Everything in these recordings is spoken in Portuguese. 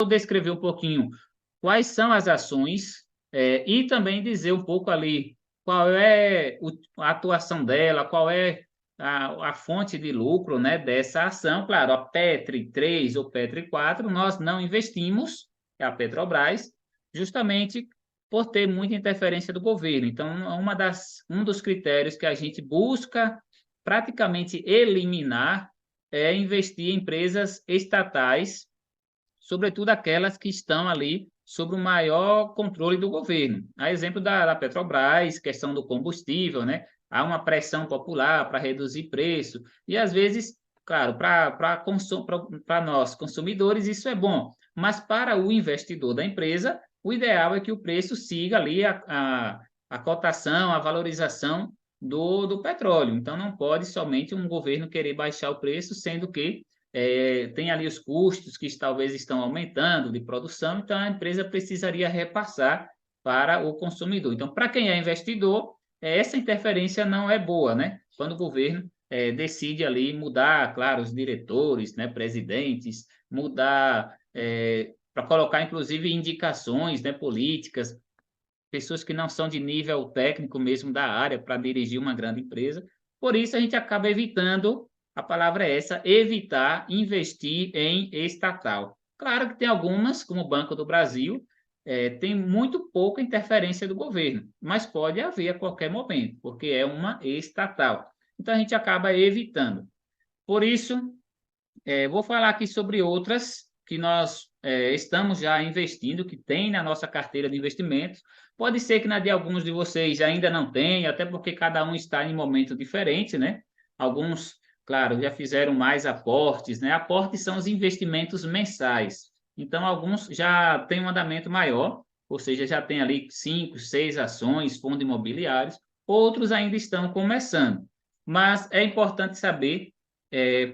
Vou descrever um pouquinho quais são as ações e também dizer um pouco ali qual é a atuação dela, qual é a fonte de lucro, né, dessa ação. Claro, a Petri 3 ou Petri 4, nós não investimos, é a Petrobras, justamente por ter muita interferência do governo. Então, um dos critérios que a gente busca praticamente eliminar é investir em empresas estatais, sobretudo aquelas que estão ali sob o maior controle do governo. A exemplo da Petrobras, questão do combustível, né? Há uma pressão popular para reduzir preço, e às vezes, claro, para nós consumidores isso é bom, mas para o investidor da empresa, o ideal é que o preço siga ali a cotação, a valorização do petróleo. Então, não pode somente um governo querer baixar o preço, sendo que tem ali os custos que talvez estão aumentando de produção, então a empresa precisaria repassar para o consumidor. Então, para quem é investidor, essa interferência não é boa, né? Quando o governo decide ali mudar, claro, os diretores, né, presidentes, mudar, para colocar inclusive indicações, né, políticas, pessoas que não são de nível técnico mesmo da área para dirigir uma grande empresa. Por isso, a gente acaba evitando, a palavra é essa, evitar investir em estatal. Claro que tem algumas, como o Banco do Brasil, tem muito pouca interferência do governo, mas pode haver a qualquer momento, porque é uma estatal. Então, a gente acaba evitando. Por isso, vou falar aqui sobre outras que nós estamos já investindo, que tem na nossa carteira de investimentos. Pode ser que na de alguns de vocês ainda não tenha, até porque cada um está em momento diferente, né? Alguns, claro, já fizeram mais aportes, né? Aportes são os investimentos mensais. Então, alguns já têm um andamento maior, ou seja, já tem ali 5, 6 ações, fundos imobiliários. Outros ainda estão começando. Mas é importante saber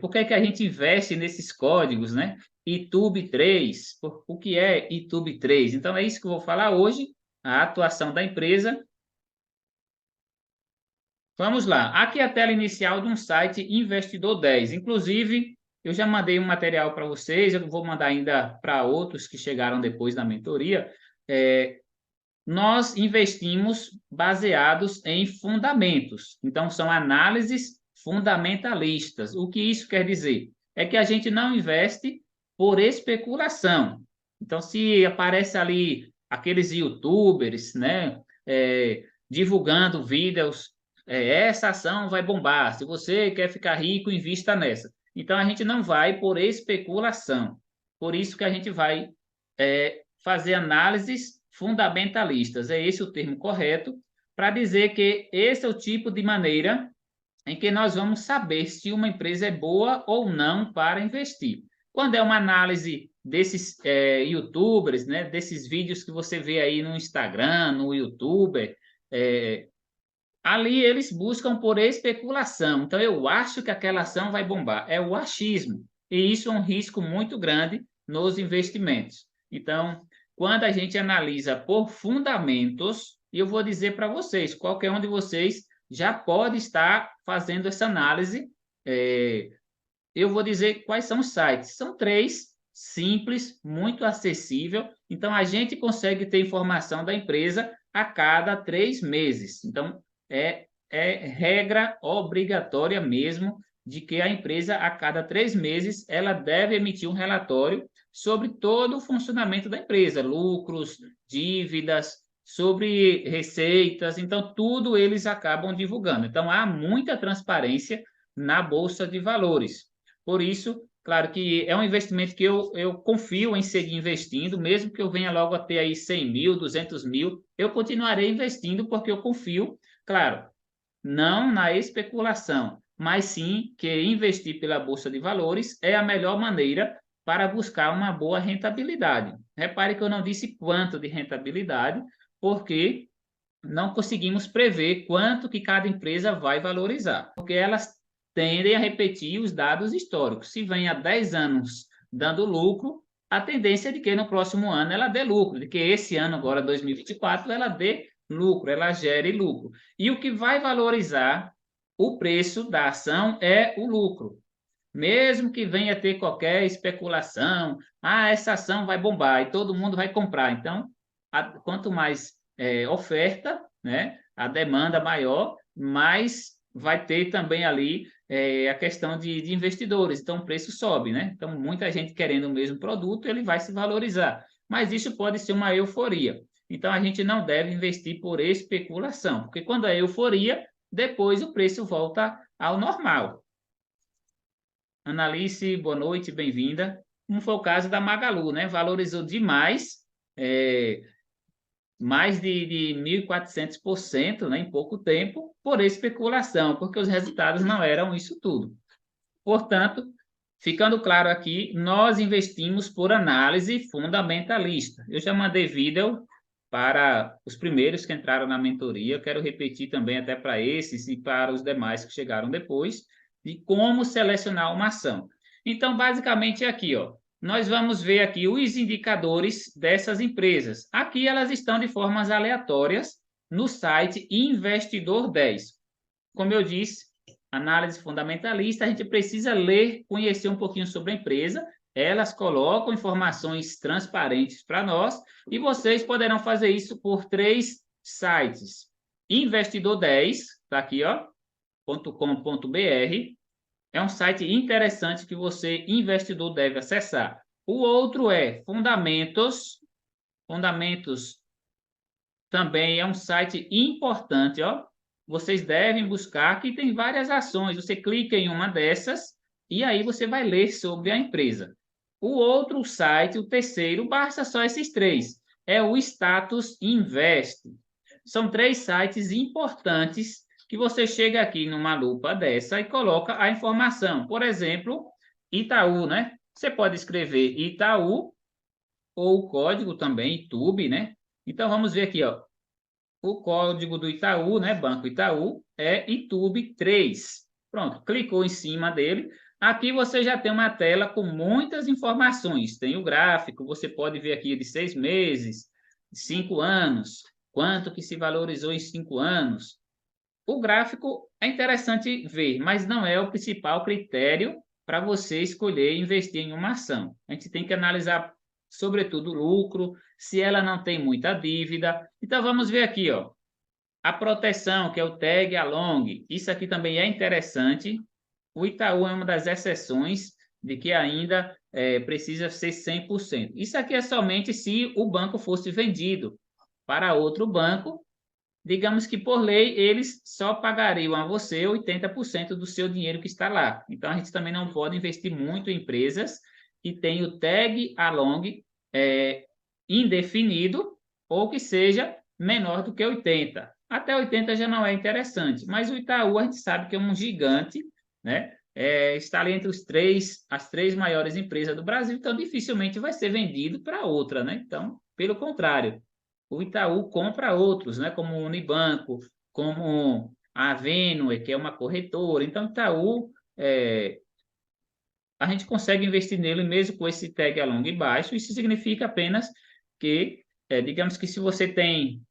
por que que a gente investe nesses códigos, né? YouTube 3, o que é YouTube 3? Então, é isso que eu vou falar hoje, a atuação da empresa. Vamos lá. Aqui é a tela inicial de um site Investidor 10. Inclusive, eu já mandei um material para vocês, eu vou mandar ainda para outros que chegaram depois da mentoria. Nós investimos baseados em fundamentos. Então, são análises fundamentalistas. O que isso quer dizer? É que a gente não investe por especulação. Então, se aparece ali aqueles YouTubers, né, divulgando vídeos, essa ação vai bombar. Se você quer ficar rico, invista nessa. Então, a gente não vai por especulação. Por isso que a gente vai fazer análises fundamentalistas. É esse o termo correto para dizer que esse é o tipo de maneira em que nós vamos saber se uma empresa é boa ou não para investir. Quando é uma análise desses YouTubers, né, desses vídeos que você vê aí no Instagram, no YouTuber, ali eles buscam por especulação. Então, eu acho que aquela ação vai bombar. É o achismo. E isso é um risco muito grande nos investimentos. Então, quando a gente analisa por fundamentos, e eu vou dizer para vocês, qualquer um de vocês já pode estar fazendo essa análise. Eu vou dizer quais são os sites. São três, simples, muito acessível. Então, a gente consegue ter informação da empresa a cada 3 meses. Então, é regra obrigatória mesmo de que a empresa, a cada 3 meses, ela deve emitir um relatório sobre todo o funcionamento da empresa, lucros, dívidas, sobre receitas. Então, tudo eles acabam divulgando. Então, há muita transparência na Bolsa de Valores. Por isso, claro que é um investimento que eu confio em seguir investindo, mesmo que eu venha logo a ter aí 100 mil, 200 mil, eu continuarei investindo porque eu confio, claro, não na especulação, mas sim que investir pela Bolsa de Valores é a melhor maneira para buscar uma boa rentabilidade. Repare que eu não disse quanto de rentabilidade, porque não conseguimos prever quanto que cada empresa vai valorizar, porque elas tendem a repetir os dados históricos. Se vem há 10 anos dando lucro, a tendência é de que no próximo ano ela dê lucro, de que esse ano, agora 2024, ela dê lucro, ela gere lucro. E o que vai valorizar o preço da ação é o lucro. mesmo que venha ter qualquer especulação, essa ação vai bombar e todo mundo vai comprar. Então, quanto mais oferta, né, a demanda maior, mais vai ter também ali a questão de investidores. Então, o preço sobe, né? Então, muita gente querendo o mesmo produto, ele vai se valorizar. Mas isso pode ser uma euforia. Então, a gente não deve investir por especulação, porque quando é euforia, depois o preço volta ao normal. Analice, boa noite, bem-vinda. Como foi o caso da Magalu, né? Valorizou demais, mais de 1.400%, né, em pouco tempo, por especulação, porque os resultados não eram isso tudo. Portanto, ficando claro aqui, nós investimos por análise fundamentalista. Eu já mandei vídeo para os primeiros que entraram na mentoria, eu quero repetir também até para esses e para os demais que chegaram depois, de como selecionar uma ação. Então, basicamente é aqui, ó. Nós vamos ver aqui os indicadores dessas empresas. Aqui elas estão de formas aleatórias no site Investidor 10. Como eu disse, análise fundamentalista, a gente precisa ler, conhecer um pouquinho sobre a empresa, elas colocam informações transparentes para nós e vocês poderão fazer isso por 3 sites. Investidor 10, está aqui, ó, .com.br, é um site interessante que você, investidor, deve acessar. O outro é Fundamentos. Fundamentos também é um site importante, ó. Vocês devem buscar, que tem várias ações. Você clica em uma dessas e aí você vai ler sobre a empresa. O outro site, o terceiro, basta só esses 3. É o Status Invest. São 3 sites importantes que você chega aqui numa lupa dessa e coloca a informação. Por exemplo, Itaú, né? Você pode escrever Itaú ou o código também, ITUB, né? Então, vamos ver aqui, ó. O código do Itaú, né? Banco Itaú, é ITUB3. Pronto, clicou em cima dele. Aqui você já tem uma tela com muitas informações. Tem o gráfico, você pode ver aqui de 6 meses, 5 anos, quanto que se valorizou em 5 anos. O gráfico é interessante ver, mas não é o principal critério para você escolher investir em uma ação. A gente tem que analisar, sobretudo, o lucro, se ela não tem muita dívida. Então, vamos ver aqui, ó, a proteção, que é o tag along. Isso aqui também é interessante. O Itaú é uma das exceções de que ainda precisa ser 100%. Isso aqui é somente se o banco fosse vendido para outro banco. Digamos que, por lei, eles só pagariam a você 80% do seu dinheiro que está lá. Então, a gente também não pode investir muito em empresas que têm o tag along indefinido ou que seja menor do que 80. Até 80 já não é interessante, mas o Itaú a gente sabe que é um gigante, né? Está ali entre as 3 maiores empresas do Brasil, então dificilmente vai ser vendido para outra, né? Então, pelo contrário, o Itaú compra outros, né? Como o Unibanco, como a Venue, que é uma corretora. Então, Itaú, a gente consegue investir nele mesmo com esse tag along baixo. Isso significa apenas que, digamos que se você tem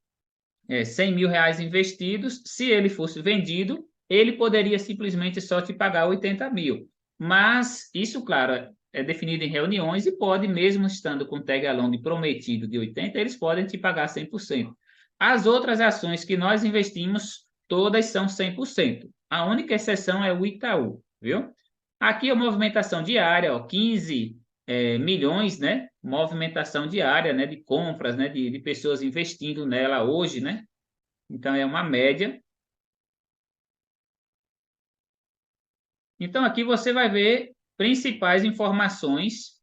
100 mil reais investidos, se ele fosse vendido, ele poderia simplesmente só te pagar 80 mil. Mas isso, claro, é definido em reuniões e pode, mesmo estando com tag along prometido de 80, eles podem te pagar 100%. As outras ações que nós investimos, todas são 100%. A única exceção é o Itaú, viu? Aqui a movimentação diária, ó, 15 milhões, né? Movimentação diária, né? De compras, né? De pessoas investindo nela hoje, né? Então, é uma média. Então, aqui você vai ver principais informações.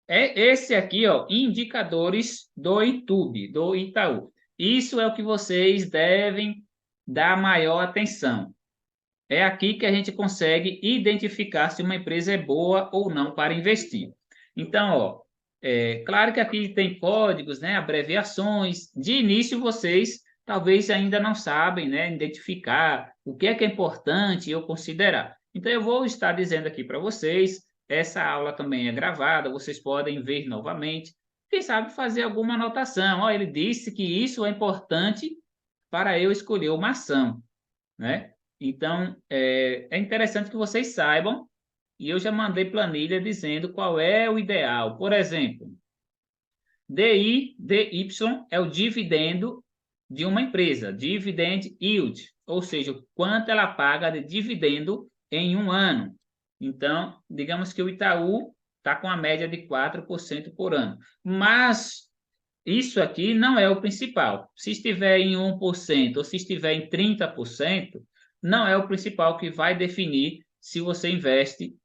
Esse aqui, ó, indicadores do YouTube, do Itaú. Isso é o que vocês devem dar maior atenção. É aqui que a gente consegue identificar se uma empresa é boa ou não para investir. Então, ó, claro que aqui tem códigos, né, abreviações. De início, vocês talvez ainda não sabem, né, identificar o que é importante eu considerar. Então, eu vou estar dizendo aqui para vocês. Essa aula também é gravada, vocês podem ver novamente. Quem sabe fazer alguma anotação. Ó, ele disse que isso é importante para eu escolher uma ação, né? Então, é interessante que vocês saibam, e eu já mandei planilha dizendo qual é o ideal. Por exemplo, DY é o dividendo de uma empresa, dividend yield, ou seja, o quanto ela paga de dividendo em um ano. Então, digamos que o Itaú está com a média de 4% por ano. Mas isso aqui não é o principal. Se estiver em 1% ou se estiver em 30%, não é o principal que vai definir se você investe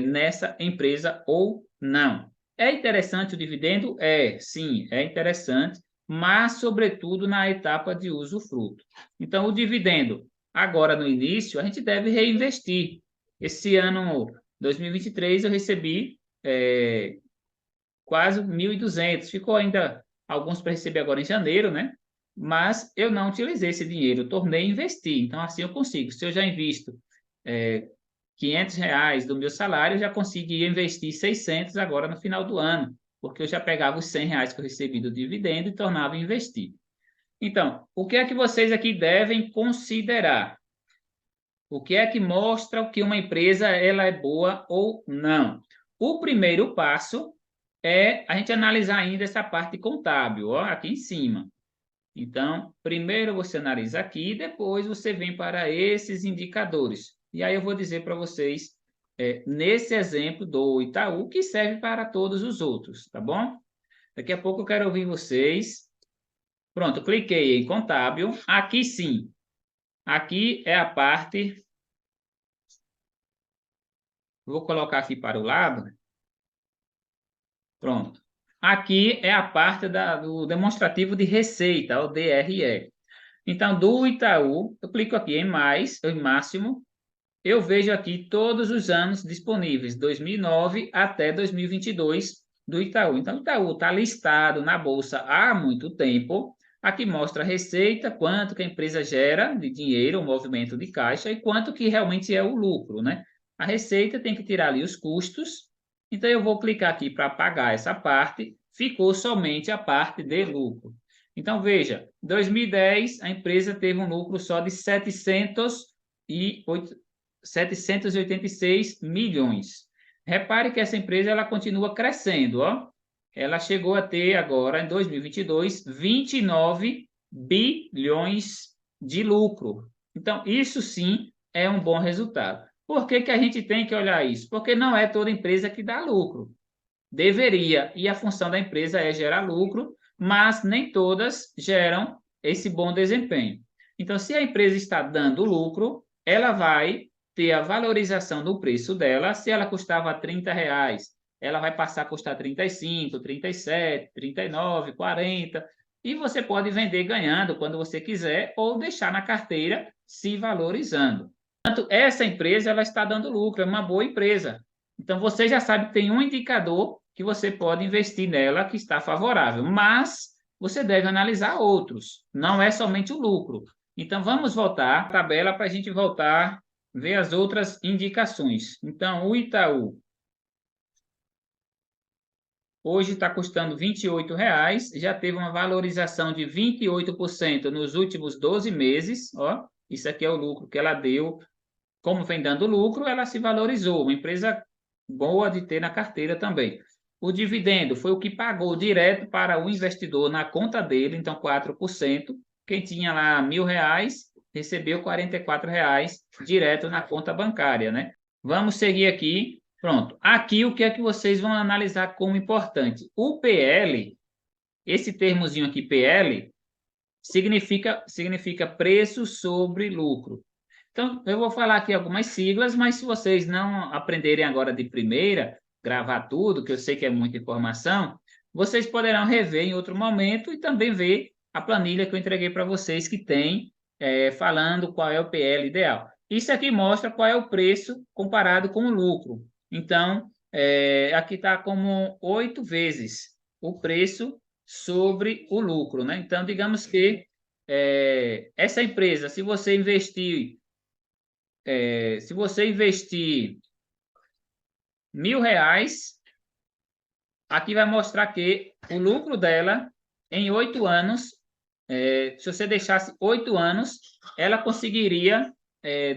nessa empresa ou não. É interessante o dividendo? Sim, é interessante, mas sobretudo na etapa de usufruto. Então, o dividendo, agora no início, a gente deve reinvestir. Esse ano, 2023, eu recebi quase 1.200. Ficou ainda alguns para receber agora em janeiro, né? Mas eu não utilizei esse dinheiro, eu tornei investir. Então, assim eu consigo. Se eu já invisto R$ 500 do meu salário, eu já consegui investir 600 agora no final do ano, porque eu já pegava os R$ 100 que eu recebi do dividendo e tornava em investir. Então, o que é que vocês aqui devem considerar? O que é que mostra que uma empresa ela é boa ou não? O primeiro passo é a gente analisar ainda essa parte contábil, ó, aqui em cima. Então, primeiro você analisa aqui, depois você vem para esses indicadores. E aí eu vou dizer para vocês, nesse exemplo do Itaú, que serve para todos os outros, tá bom? Daqui a pouco eu quero ouvir vocês. Pronto, cliquei em contábil. Aqui sim, aqui é a parte. Vou colocar aqui para o lado. Pronto. Aqui é a parte do demonstrativo de receita, o DRE. Então, do Itaú, eu clico aqui em mais, em máximo, eu vejo aqui todos os anos disponíveis, 2009 até 2022 do Itaú. Então, o Itaú está listado na Bolsa há muito tempo. Aqui mostra a receita, quanto que a empresa gera de dinheiro, o movimento de caixa e quanto que realmente é o lucro, né? A receita tem que tirar ali os custos. Então, eu vou clicar aqui para pagar essa parte. Ficou somente a parte de lucro. Então, veja, em 2010, a empresa teve um lucro só de 786 milhões. Repare que essa empresa ela continua crescendo, ó. Ela chegou a ter agora, em 2022, 29 bilhões de lucro. Então, isso sim é um bom resultado. Por que que a gente tem que olhar isso? Porque não é toda empresa que dá lucro. Deveria, e a função da empresa é gerar lucro, mas nem todas geram esse bom desempenho. Então, se a empresa está dando lucro, ela vai ter a valorização do preço dela. Se ela custava R$ 30, ela vai passar a custar 35, 37, 39, 40. E você pode vender ganhando quando você quiser ou deixar na carteira se valorizando. Portanto, essa empresa ela está dando lucro, é uma boa empresa. Então, você já sabe que tem um indicador que você pode investir nela que está favorável, mas você deve analisar outros, não é somente o lucro. Então, vamos voltar à tabela para a gente voltar a ver as outras indicações. Então, o Itaú hoje está custando R$ 28,00, já teve uma valorização de 28% nos últimos 12 meses. Ó, isso aqui é o lucro que ela deu. Como vem dando lucro, ela se valorizou. Uma empresa boa de ter na carteira também. O dividendo foi o que pagou direto para o investidor na conta dele, então 4%. Quem tinha lá R$ 1.000 recebeu R$ 44,00 direto na conta bancária, né? Vamos seguir aqui. Pronto. Aqui o que é que vocês vão analisar como importante? O PL, esse termozinho aqui, PL, significa preço sobre lucro. Então, eu vou falar aqui algumas siglas, mas se vocês não aprenderem agora de primeira, gravar tudo, que eu sei que é muita informação, vocês poderão rever em outro momento e também ver a planilha que eu entreguei para vocês, que tem falando qual é o PL ideal. Isso aqui mostra qual é o preço comparado com o lucro. Então, aqui está como 8 vezes o preço sobre o lucro, né? Então, digamos que essa empresa, se você investir R$ 1.000, aqui vai mostrar que o lucro dela em 8 anos, se você deixasse 8 anos, ela conseguiria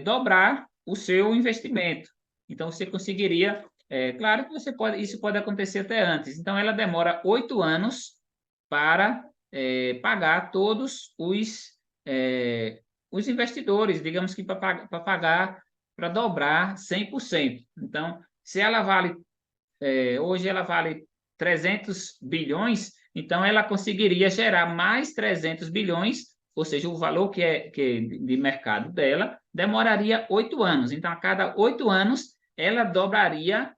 dobrar o seu investimento. Então, você conseguiria... claro que isso pode acontecer até antes. Então, ela demora 8 anos para pagar todos os investidores, digamos que para pagar, para dobrar 100%. Então, se ela vale, hoje ela vale 300 bilhões, então ela conseguiria gerar mais 300 bilhões, ou seja, o valor que é de mercado dela, demoraria 8 anos. Então, a cada 8 anos, ela dobraria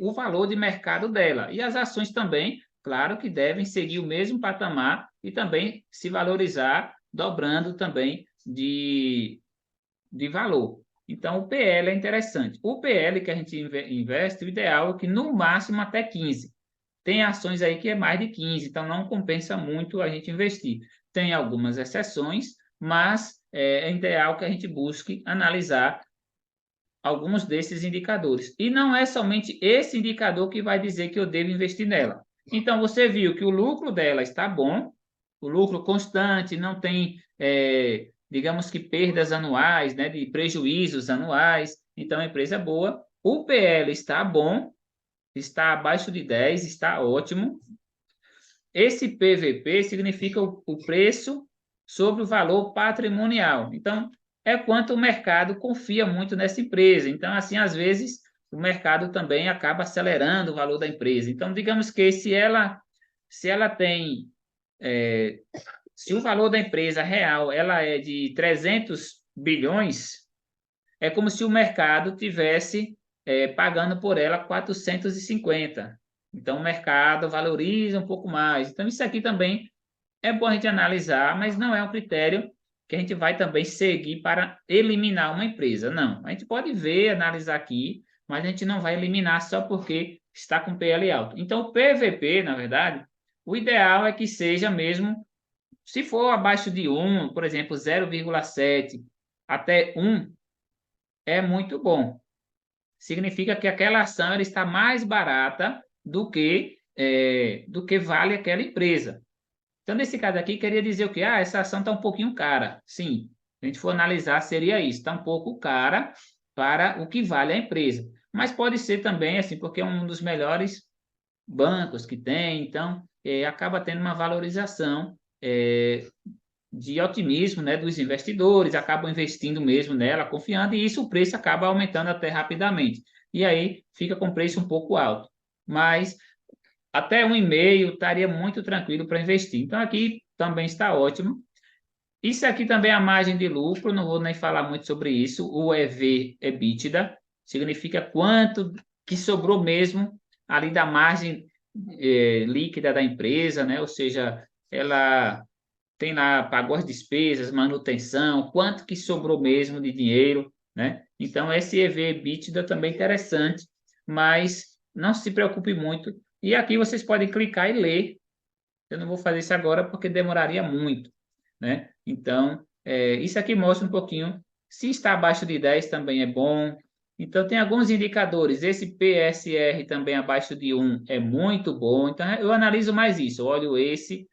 o valor de mercado dela. E as ações também, claro que devem seguir o mesmo patamar e também se valorizar, dobrando também de valor. Então, o PL é interessante. O PL que a gente investe, o ideal é que no máximo até 15. Tem ações aí que é mais de 15, então não compensa muito a gente investir. Tem algumas exceções, mas é ideal que a gente busque analisar alguns desses indicadores. E não é somente esse indicador que vai dizer que eu devo investir nela. Então, você viu que o lucro dela está bom, o lucro constante, não tem, digamos que, perdas anuais, né, de prejuízos anuais. Então, a empresa é boa. O PL está bom, está abaixo de 10, está ótimo. Esse PVP significa o preço sobre o valor patrimonial. Então, é quanto o mercado confia muito nessa empresa. Então, assim, às vezes, o mercado também acaba acelerando o valor da empresa. Então, digamos que se ela tem, se o valor da empresa real ela é de 300 bilhões, é como se o mercado tivesse pagando por ela 450. Então, o mercado valoriza um pouco mais. Então, isso aqui também é bom a gente analisar, mas não é um critério que a gente vai também seguir para eliminar uma empresa. Não, a gente pode ver, analisar aqui, mas a gente não vai eliminar só porque está com PL alto. Então, o PVP, na verdade, o ideal é que seja mesmo, se for abaixo de 1, por exemplo, 0,7 até 1, é muito bom. Significa que aquela ação ela está mais barata do que vale aquela empresa. Então, nesse caso aqui, queria dizer o quê? Ah, essa ação está um pouquinho cara. Sim, se a gente for analisar, seria isso. Está um pouco cara para o que vale a empresa. Mas pode ser também, assim, porque é um dos melhores bancos que tem, então, acaba tendo uma valorização de otimismo, né, dos investidores, acabam investindo mesmo nela, confiando, e isso o preço acaba aumentando até rapidamente. E aí fica com preço um pouco alto. Mas até 1,5 estaria muito tranquilo para investir. Então, aqui também está ótimo. Isso aqui também é a margem de lucro, não vou nem falar muito sobre isso. O EV, EBITDA, significa quanto que sobrou mesmo ali da margem líquida da empresa, né? Ou seja, ela tem lá, pagou as despesas, manutenção, quanto que sobrou mesmo de dinheiro, né? Então, esse EV/EBITDA também é interessante, mas não se preocupe muito. E aqui vocês podem clicar e ler. Eu não vou fazer isso agora porque demoraria muito, né? Então, isso aqui mostra um pouquinho. Se está abaixo de 10 também é bom. Então, tem alguns indicadores. Esse PSR também abaixo de 1 é muito bom. Então, eu analiso mais isso. Olho esse,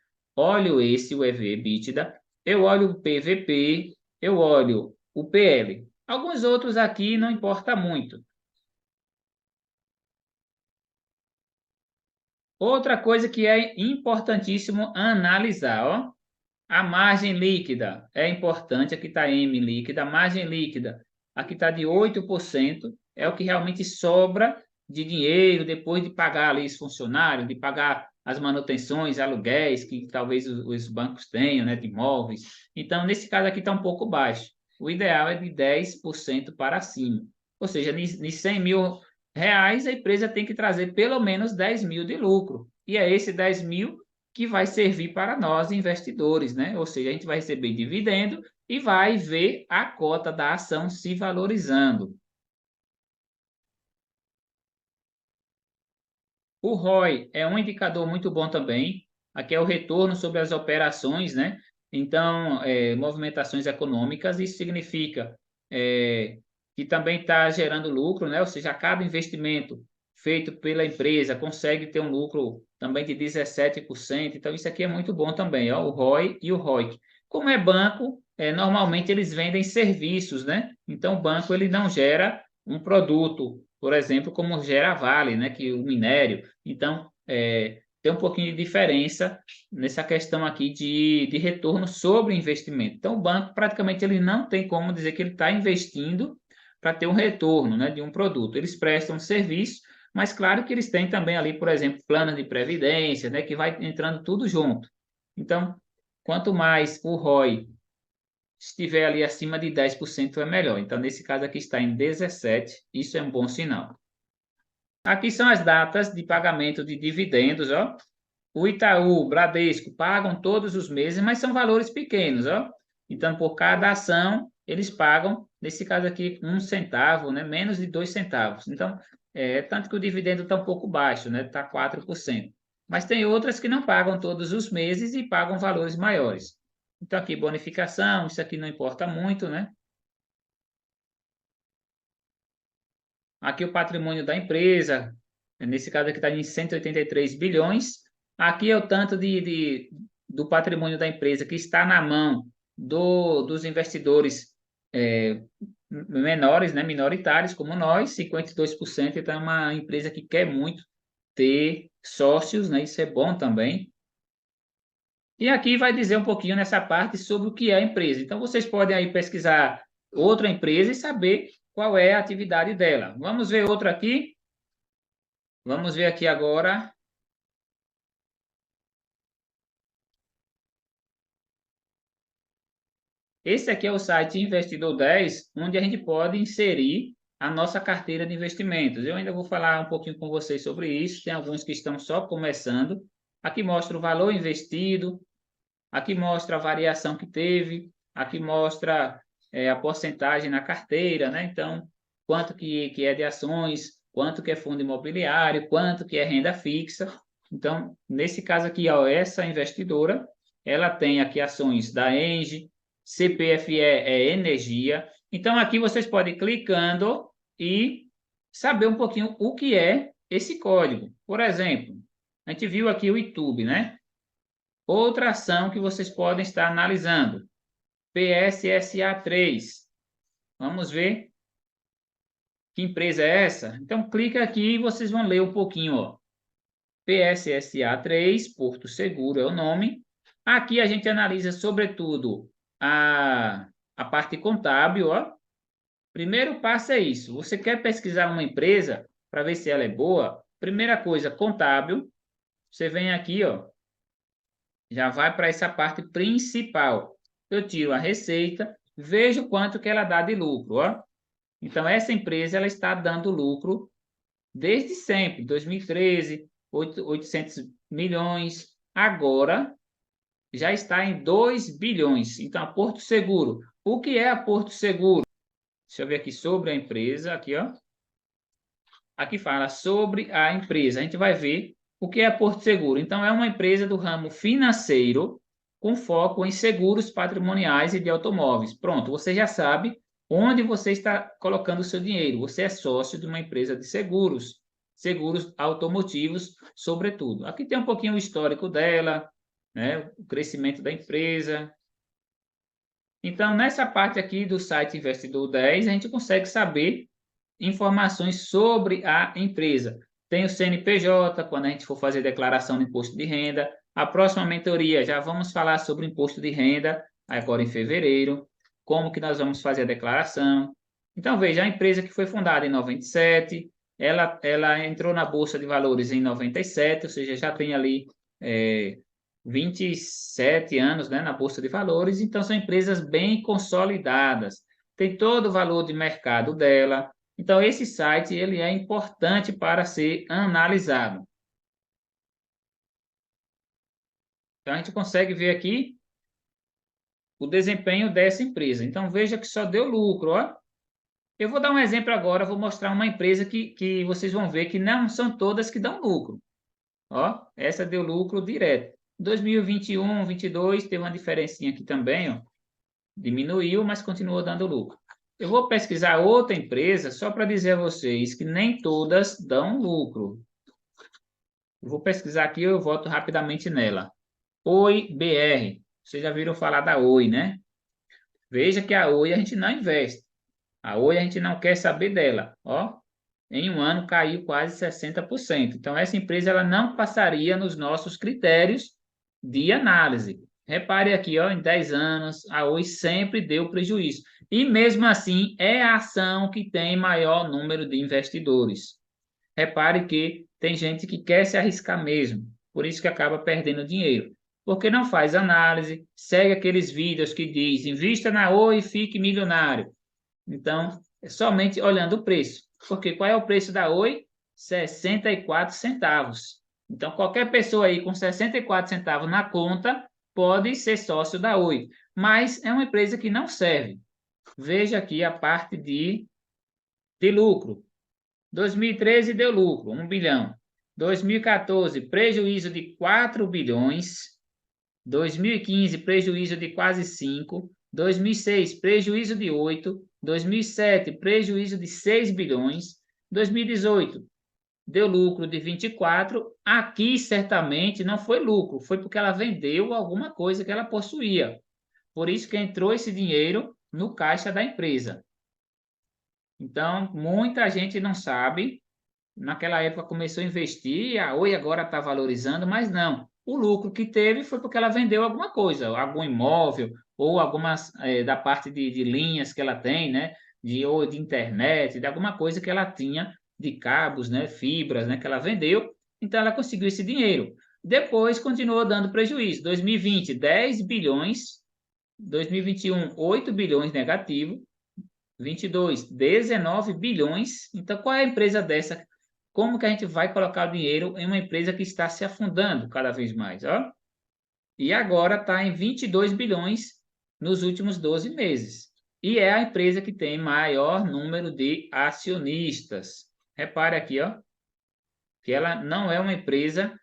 o EV/EBITDA. Eu olho o PVP, eu olho o PL. Alguns outros aqui não importa muito. Outra coisa que é importantíssimo analisar, ó. A margem líquida é importante, aqui está M líquida, a margem líquida, aqui está de 8%, é o que realmente sobra de dinheiro depois de pagar ali os funcionários, de pagar as manutenções, aluguéis que talvez os bancos tenham, né, de imóveis. Então, nesse caso aqui está um pouco baixo. O ideal é de 10% para cima. Ou seja, de 100 mil reais, a empresa tem que trazer pelo menos 10 mil de lucro. E é esse 10 mil que vai servir para nós investidores, né? Ou seja, a gente vai receber dividendo e vai ver a cota da ação se valorizando. O ROI é um indicador muito bom também. Aqui é o retorno sobre as operações, né? Então, movimentações econômicas, isso significa que também está gerando lucro, né? Ou seja, cada investimento feito pela empresa consegue ter um lucro também de 17%. Então, isso aqui é muito bom também, ó, o ROI e o ROIC. Como é banco, normalmente eles vendem serviços, né? Então, o banco ele não gera um produto, por exemplo, como gera a Vale, né? Que o minério. Então, tem um pouquinho de diferença nessa questão aqui de retorno sobre investimento. Então, o banco praticamente ele não tem como dizer que ele está investindo para ter um retorno, né, de um produto. Eles prestam serviço, mas claro que eles têm também ali, por exemplo, plano de previdência, né, que vai entrando tudo junto. Então, quanto mais o ROI estiver ali acima de 10% é melhor. Então, nesse caso aqui está em 17, isso é um bom sinal. Aqui são as datas de pagamento de dividendos, ó. O Itaú, o Bradesco pagam todos os meses, mas são valores pequenos, ó. Então, por cada ação, eles pagam, nesse caso aqui, 1 centavo, né? Menos de 2 centavos. Então, tanto que o dividendo está um pouco baixo, né? Está 4%. Mas tem outras que não pagam todos os meses e pagam valores maiores. Então, aqui, bonificação, isso aqui não importa muito, né? Aqui o patrimônio da empresa, nesse caso aqui está em 183 bilhões. Aqui é o tanto do patrimônio da empresa que está na mão dos investidores menores, né, minoritários, como nós, 52%. Então, é uma empresa que quer muito ter sócios, né, isso é bom também. E aqui vai dizer um pouquinho nessa parte sobre o que é a empresa. Então, vocês podem aí pesquisar outra empresa e saber qual é a atividade dela. Vamos ver outra aqui. Vamos ver aqui agora. Esse aqui é o site Investidor 10, onde a gente pode inserir a nossa carteira de investimentos. Eu ainda vou falar um pouquinho com vocês sobre isso. Tem alguns que estão só começando. Aqui mostra o valor investido. Aqui mostra a variação que teve. Aqui mostra a porcentagem na carteira, né? Então, quanto que é de ações, quanto que é fundo imobiliário, quanto que é renda fixa. Então, nesse caso aqui, ó, essa investidora, ela tem aqui ações da Engie, CPFE é energia. Então, aqui vocês podem ir clicando e saber um pouquinho o que é esse código. Por exemplo, a gente viu aqui o YouTube, né? Outra ação que vocês podem estar analisando, PSSA3. Vamos ver que empresa é essa? Então, clica aqui e vocês vão ler um pouquinho, ó. PSSA3, Porto Seguro é o nome. Aqui a gente analisa, sobretudo, a parte contábil, ó. Primeiro passo é isso. Você quer pesquisar uma empresa para ver se ela é boa? Primeira coisa, contábil. Você vem aqui, ó, já vai para essa parte principal. Eu tiro a receita, vejo quanto que ela dá de lucro, ó. Então, essa empresa ela está dando lucro desde sempre, 2013, 800 milhões. Agora, já está em 2 bilhões. Então, a Porto Seguro. O que é a Porto Seguro? Deixa eu ver aqui sobre a empresa, aqui, ó. Aqui fala sobre a empresa. A gente vai ver o que é a Porto Seguro. Então, é uma empresa do ramo financeiro com foco em seguros patrimoniais e de automóveis. Pronto, você já sabe onde você está colocando o seu dinheiro. Você é sócio de uma empresa de seguros, seguros automotivos, sobretudo. Aqui tem um pouquinho o histórico dela, né? O crescimento da empresa. Então, nessa parte aqui do site Investidor 10, a gente consegue saber informações sobre a empresa. Tem o CNPJ, quando a gente for fazer declaração de imposto de renda. A próxima mentoria, já vamos falar sobre imposto de renda, agora em fevereiro, como que nós vamos fazer a declaração. Então, veja, a empresa que foi fundada em 97, ela entrou na Bolsa de Valores em 97, ou seja, já tem ali 27 anos, né, na Bolsa de Valores, então são empresas bem consolidadas. Tem todo o valor de mercado dela, então, esse site ele é importante para ser analisado. Então, a gente consegue ver aqui o desempenho dessa empresa. Então, veja que só deu lucro. Ó. Eu vou dar um exemplo agora, vou mostrar uma empresa que vocês vão ver que não são todas que dão lucro. Ó, essa deu lucro direto. 2021, 22, teve uma diferencinha aqui também, ó. Diminuiu, mas continuou dando lucro. Eu vou pesquisar outra empresa só para dizer a vocês que nem todas dão lucro. Eu vou pesquisar aqui, eu volto rapidamente nela. Oi BR. Vocês já viram falar da Oi, né? Veja que a Oi a gente não investe. A Oi a gente não quer saber dela. Ó, em um ano caiu quase 60%. Então, essa empresa ela não passaria nos nossos critérios de análise. Repare aqui, ó, em 10 anos, a Oi sempre deu prejuízo. E mesmo assim, é a ação que tem maior número de investidores. Repare que tem gente que quer se arriscar mesmo, por isso que acaba perdendo dinheiro. Porque não faz análise, segue aqueles vídeos que diz invista na Oi e fique milionário. Então, é somente olhando o preço. Porque qual é o preço da Oi? 64 centavos. Então, qualquer pessoa aí com 64 centavos na conta pode ser sócio da Oi. Mas é uma empresa que não serve. Veja aqui a parte de lucro. 2013 deu lucro, 1 bilhão. 2014, prejuízo de 4 bilhões. 2015, prejuízo de quase 5. 2006, prejuízo de 8. 2007, prejuízo de 6 bilhões. 2018, deu lucro de 24. Aqui, certamente, não foi lucro, foi porque ela vendeu alguma coisa que ela possuía. Por isso que entrou esse dinheiro no caixa da empresa. Então, muita gente não sabe. Naquela época começou a investir, a Oi agora está valorizando, mas não. O lucro que teve foi porque ela vendeu alguma coisa, algum imóvel, ou algumas da parte de linhas que ela tem, né? Ou de internet, de alguma coisa que ela tinha de cabos, né? Fibras, né? Que ela vendeu. Então ela conseguiu esse dinheiro. Depois continuou dando prejuízo. 2020, 10 bilhões. 2021, 8 bilhões negativo. 22, 19 bilhões. Então, qual é a empresa dessa? Como que a gente vai colocar o dinheiro em uma empresa que está se afundando cada vez mais? Ó? E agora está em 22 bilhões nos últimos 12 meses. E é a empresa que tem maior número de acionistas. Repare aqui, ó, que ela não é uma empresa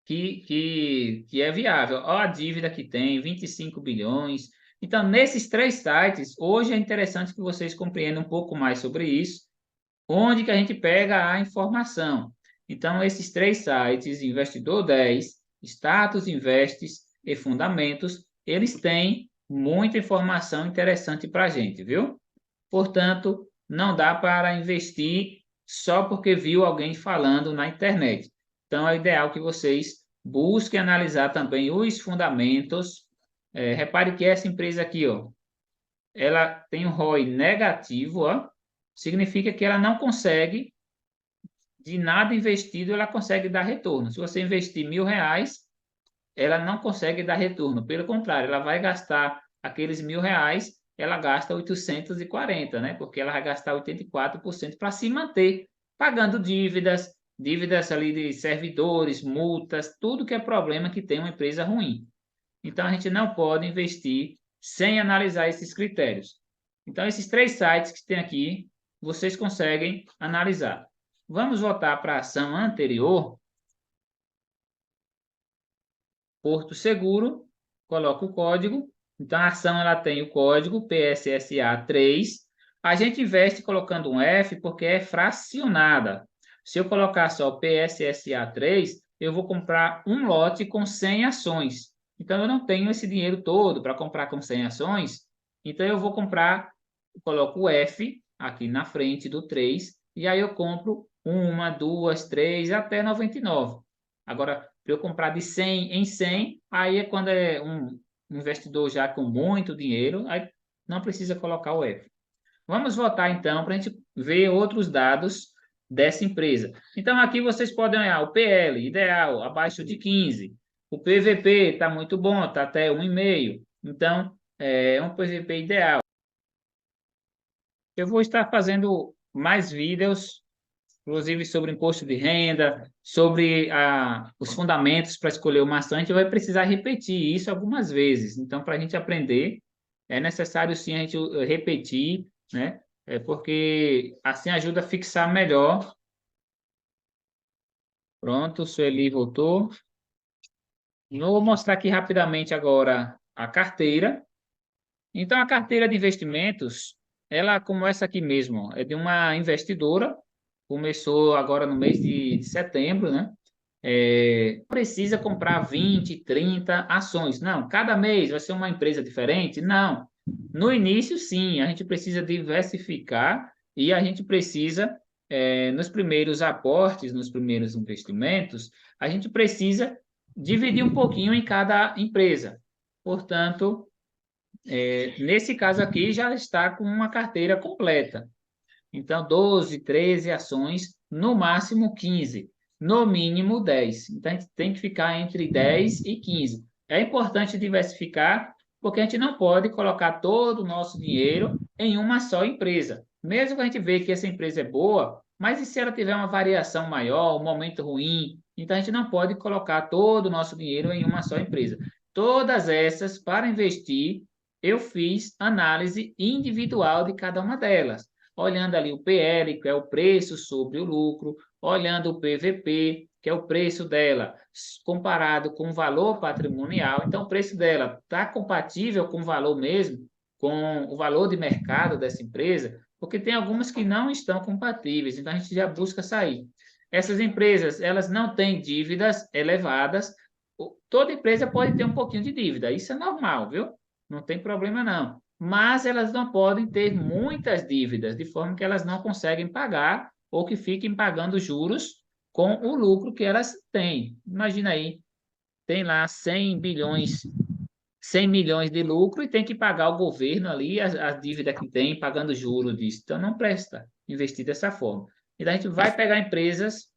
que é viável. Olha a dívida que tem, 25 bilhões. Então, nesses três sites, hoje é interessante que vocês compreendam um pouco mais sobre isso, onde que a gente pega a informação. Então, esses três sites, Investidor 10, Status Investes e Fundamentos, eles têm muita informação interessante para a gente, viu? Portanto, não dá para investir só porque viu alguém falando na internet. Então, é ideal que vocês busquem analisar também os fundamentos. Repare que essa empresa aqui, ó, ela tem um ROI negativo, ó, significa que ela não consegue, de nada investido, ela consegue dar retorno. Se você investir R$ 1.000, ela não consegue dar retorno. Pelo contrário, ela vai gastar aqueles R$ 1.000, ela gasta 840, né? Porque ela vai gastar 84% para se manter, pagando dívidas ali de servidores, multas, tudo que é problema que tem uma empresa ruim. Então, a gente não pode investir sem analisar esses critérios. Então, esses três sites que tem aqui, vocês conseguem analisar. Vamos voltar para a ação anterior. Porto Seguro, coloca o código. Então, a ação ela tem o código PSSA 3. A gente investe colocando um F porque é fracionada. Se eu colocar só PSSA 3, eu vou comprar um lote com 100 ações. Então, eu não tenho esse dinheiro todo para comprar com 100 ações. Então, eu vou comprar, coloco o F aqui na frente do 3, e aí eu compro uma, duas, três, até 99. Agora, para eu comprar de 100 em 100, aí é quando é um investidor já com muito dinheiro, aí não precisa colocar o F. Vamos voltar então para a gente ver outros dados dessa empresa. Então, aqui vocês podem olhar o PL, ideal, abaixo de 15. O PVP está muito bom, está até 1,5. Então, é um PVP ideal. Eu vou estar fazendo mais vídeos, inclusive sobre imposto de renda, sobre os fundamentos para escolher o maçã. A gente vai precisar repetir isso algumas vezes. Então, para a gente aprender, é necessário sim a gente repetir, né? Porque assim ajuda a fixar melhor. Pronto, Sueli voltou. Vou mostrar aqui rapidamente agora a carteira. Então, a carteira de investimentos, ela, como essa aqui mesmo, é de uma investidora, começou agora no mês de setembro, né? Precisa comprar 20, 30 ações. Não, cada mês vai ser uma empresa diferente? Não. No início, sim, a gente precisa diversificar e a gente precisa, nos primeiros aportes, nos primeiros investimentos, a gente precisa dividir um pouquinho em cada empresa. Portanto, nesse caso aqui, já está com uma carteira completa. Então, 12, 13 ações, no máximo 15, no mínimo 10. Então, a gente tem que ficar entre 10 e 15. É importante diversificar, porque a gente não pode colocar todo o nosso dinheiro em uma só empresa. Mesmo que a gente veja que essa empresa é boa, mas e se ela tiver uma variação maior, um momento ruim? Então, a gente não pode colocar todo o nosso dinheiro em uma só empresa. Todas essas, para investir, eu fiz análise individual de cada uma delas olhando ali o PL, que é o preço sobre o lucro, olhando o PVP, que é o preço dela comparado com o valor patrimonial. Então, o preço dela está compatível com o valor mesmo, com o valor de mercado dessa empresa, porque tem algumas que não estão compatíveis, então a gente já busca sair. Essas empresas, elas não têm dívidas elevadas, toda empresa pode ter um pouquinho de dívida, isso é normal, viu? Não tem problema não, mas elas não podem ter muitas dívidas, de forma que elas não conseguem pagar ou que fiquem pagando juros com o lucro que elas têm. Imagina aí, tem lá 100 bilhões, 100 milhões de lucro e tem que pagar o governo ali a dívida que tem, pagando juros disso. Então, não presta investir dessa forma. Então, a gente vai pegar empresas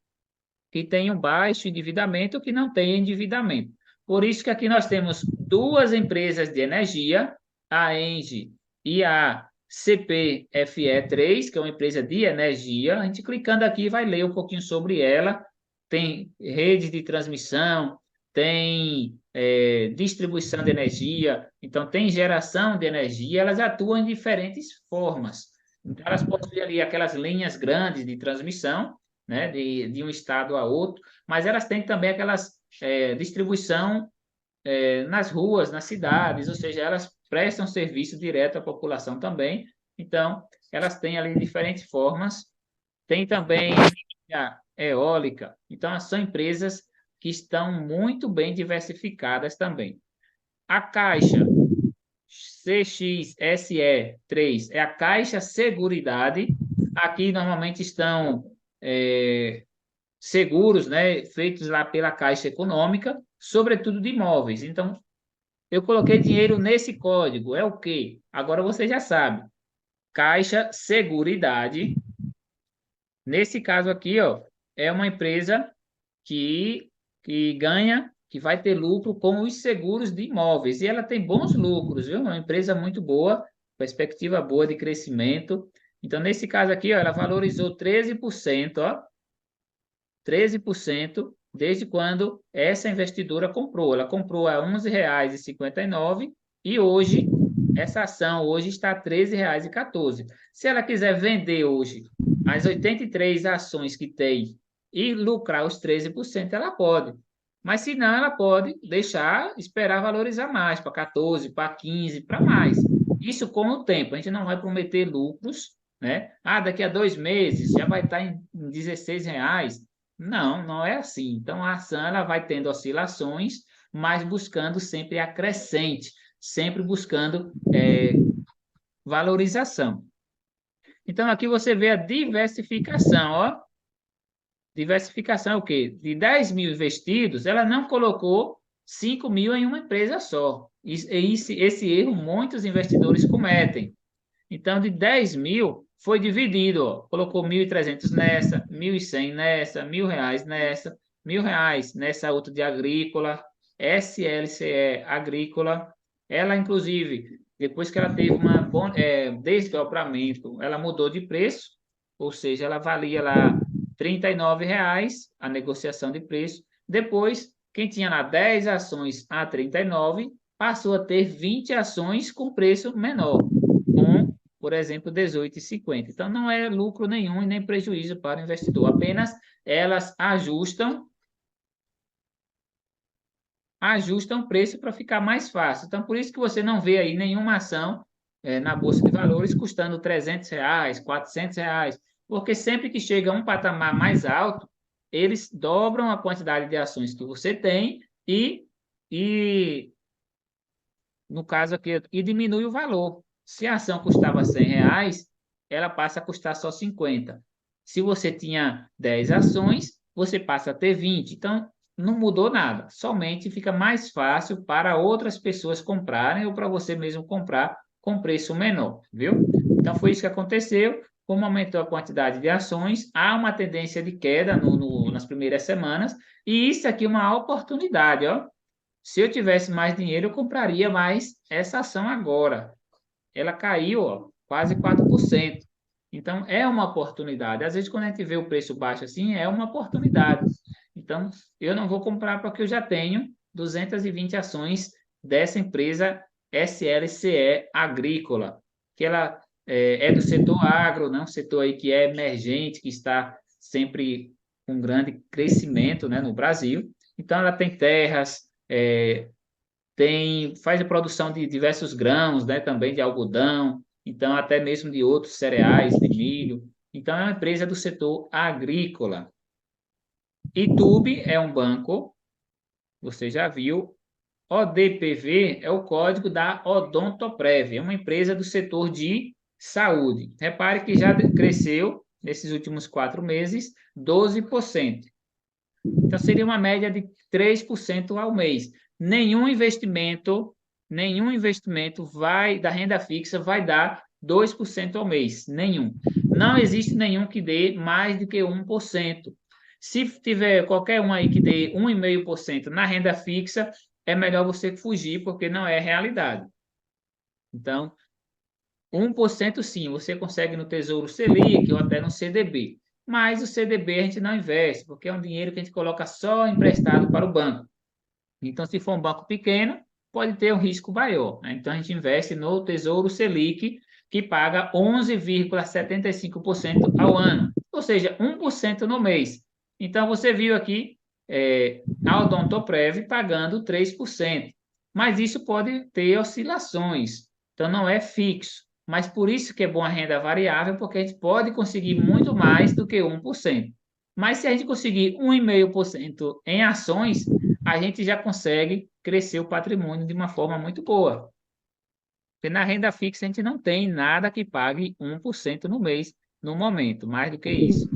que tenham baixo endividamento ou que não tenham endividamento. Por isso que aqui nós temos duas empresas de energia, a ENGIE e a CPFE3, que é uma empresa de energia. A gente clicando aqui vai ler um pouquinho sobre ela. Tem rede de transmissão, tem distribuição de energia, então tem geração de energia, elas atuam em diferentes formas. Então, elas possuem ali aquelas linhas grandes de transmissão, né, de um estado a outro, mas elas têm também aquelas distribuição nas ruas, nas cidades, ou seja, elas prestam serviço direto à população também. Então, elas têm ali diferentes formas. Tem também a eólica. Então, são empresas que estão muito bem diversificadas também. A Caixa CXSE3 é a Caixa Seguridade. Aqui normalmente estão seguros, né, feitos lá pela Caixa Econômica, sobretudo de imóveis. Então, eu coloquei dinheiro nesse código. É o quê? Agora você já sabe. Caixa Seguridade. Nesse caso aqui, ó, é uma empresa que ganha, que vai ter lucro com os seguros de imóveis. E ela tem bons lucros, viu? É uma empresa muito boa, perspectiva boa de crescimento. Então, nesse caso aqui, ó, ela valorizou 13%, ó, 13% desde quando essa investidora comprou. Ela comprou a R$ 11,59 e hoje, essa ação hoje está a R$ 13,14. Se ela quiser vender hoje as 83 ações que tem e lucrar os 13%, ela pode. Mas se não, ela pode deixar, esperar valorizar mais, para 14, para 15, para mais. Isso com o tempo. A gente não vai prometer lucros, né? Ah, daqui a 2 meses já vai estar em R$ 16. Não, não é assim. Então, a ação ela vai tendo oscilações, mas buscando sempre a crescente, sempre buscando valorização. Então, aqui você vê a diversificação, ó. Diversificação é o quê? De 10 mil investidos, ela não colocou 5 mil em uma empresa só. Esse erro muitos investidores cometem. Então, de 10 mil, foi dividido, ó. Colocou 1.300 nessa, 1.100 nessa, R$ 1.000 nessa, R$ 1.000 nessa outra de agrícola, SLCE agrícola. Ela, inclusive, depois que ela teve uma desdobramento, ela mudou de preço, ou seja, ela valia lá R$ 39 a negociação de preço. Depois, quem tinha lá 10 ações a 39, passou a ter 20 ações com preço menor, com, por exemplo, 18,50. Então, não é lucro nenhum e nem prejuízo para o investidor. Apenas elas ajustam o preço para ficar mais fácil. Então, por isso que você não vê aí nenhuma ação na Bolsa de Valores custando R$ 300, R$ 400, porque sempre que chega a um patamar mais alto, eles dobram a quantidade de ações que você tem e no caso aqui, e diminui o valor. Se a ação custava R$ 100, ela passa a custar só 50. Se você tinha 10 ações, você passa a ter 20. Então, não mudou nada. Somente fica mais fácil para outras pessoas comprarem ou para você mesmo comprar com preço menor, viu? Então, foi isso que aconteceu. Como aumentou a quantidade de ações, há uma tendência de queda nas primeiras semanas. E isso aqui é uma oportunidade, ó. Se eu tivesse mais dinheiro, eu compraria mais essa ação agora. Ela caiu, ó, quase 4%. Então, é uma oportunidade. Às vezes, quando a gente vê o preço baixo assim, é uma oportunidade. Então, eu não vou comprar porque eu já tenho 220 ações dessa empresa SLCE Agrícola, que ela é do setor agro, né? Um setor aí que é emergente, que está sempre com grande crescimento, né, no Brasil. Então, ela tem terras, faz a produção de diversos grãos, né, também de algodão, então até mesmo de outros cereais, de milho. Então é uma empresa do setor agrícola. Itube é um banco, você já viu. ODPV é o código da Odontoprev, é uma empresa do setor de saúde. Repare que já cresceu nesses últimos 4 meses 12%. Então, seria uma média de 3% ao mês. Nenhum investimento, nenhum investimento da renda fixa vai dar 2% ao mês. Nenhum. Não existe nenhum que dê mais do que 1%. Se tiver qualquer um aí que dê 1,5% na renda fixa, é melhor você fugir, porque não é realidade. Então, 1% sim, você consegue no Tesouro Selic ou até no CDB. Mas o CDB a gente não investe, porque é um dinheiro que a gente coloca só emprestado para o banco. Então, se for um banco pequeno, pode ter um risco maior, né? Então, a gente investe no Tesouro Selic, que paga 11,75% ao ano, ou seja, 1% no mês. Então, você viu aqui a Odontoprev pagando 3%. Mas isso pode ter oscilações, então não é fixo. Mas por isso que é bom a renda variável, porque a gente pode conseguir muito mais do que 1%. Mas se a gente conseguir 1,5% em ações, a gente já consegue crescer o patrimônio de uma forma muito boa. Porque na renda fixa a gente não tem nada que pague 1% no mês, no momento, mais do que isso.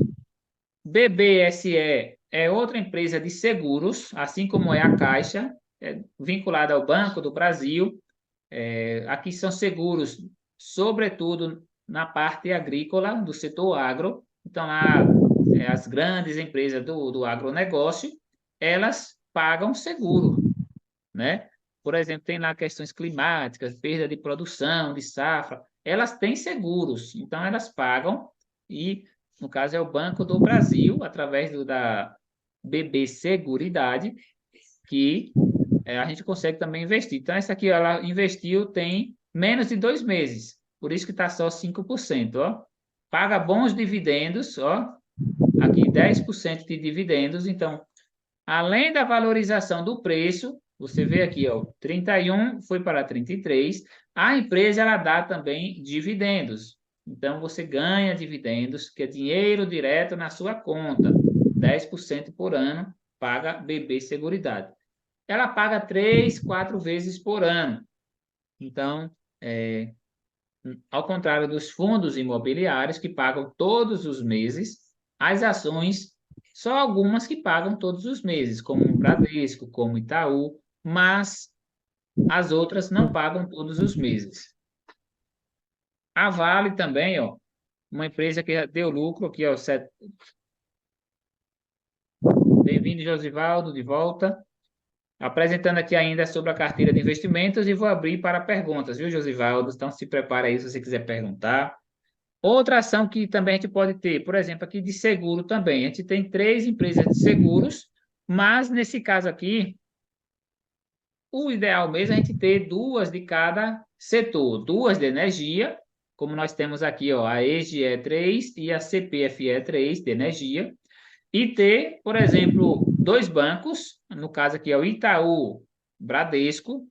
BBSE é outra empresa de seguros, assim como é a Caixa, vinculada ao Banco do Brasil. Aqui são seguros, sobretudo na parte agrícola, do setor agro. Então, as grandes empresas do agronegócio, elas pagam seguro, né? Por exemplo, tem lá questões climáticas, perda de produção, de safra, elas têm seguros, então elas pagam e, no caso, é o Banco do Brasil, através da BB Seguridade, que a gente consegue também investir. Então, essa aqui, ela investiu tem menos de 2 meses, por isso que está só 5%, ó. Paga bons dividendos, ó, aqui 10% de dividendos, então além da valorização do preço, você vê aqui, ó, 31 foi para 33. A empresa ela dá também dividendos. Então você ganha dividendos, que é dinheiro direto na sua conta. 10% por ano paga BB Seguridade. Ela paga 3, 4 vezes por ano. Então, ao contrário dos fundos imobiliários que pagam todos os meses, as ações, só algumas que pagam todos os meses, como o Bradesco, como o Itaú, mas as outras não pagam todos os meses. A Vale também, ó, uma empresa que deu lucro aqui, ó, bem-vindo, Josivaldo, de volta. Apresentando aqui ainda sobre a carteira de investimentos e vou abrir para perguntas, viu, Josivaldo? Então se prepara aí se você quiser perguntar. Outra ação que também a gente pode ter, por exemplo, aqui de seguro também. A gente tem 3 empresas de seguros, mas nesse caso aqui, o ideal mesmo é a gente ter 2 de cada setor. 2 de energia, como nós temos aqui, ó, a EGE3 e a CPFE3 de energia. E ter, por exemplo, 2 bancos, no caso aqui é o Itaú, Bradesco,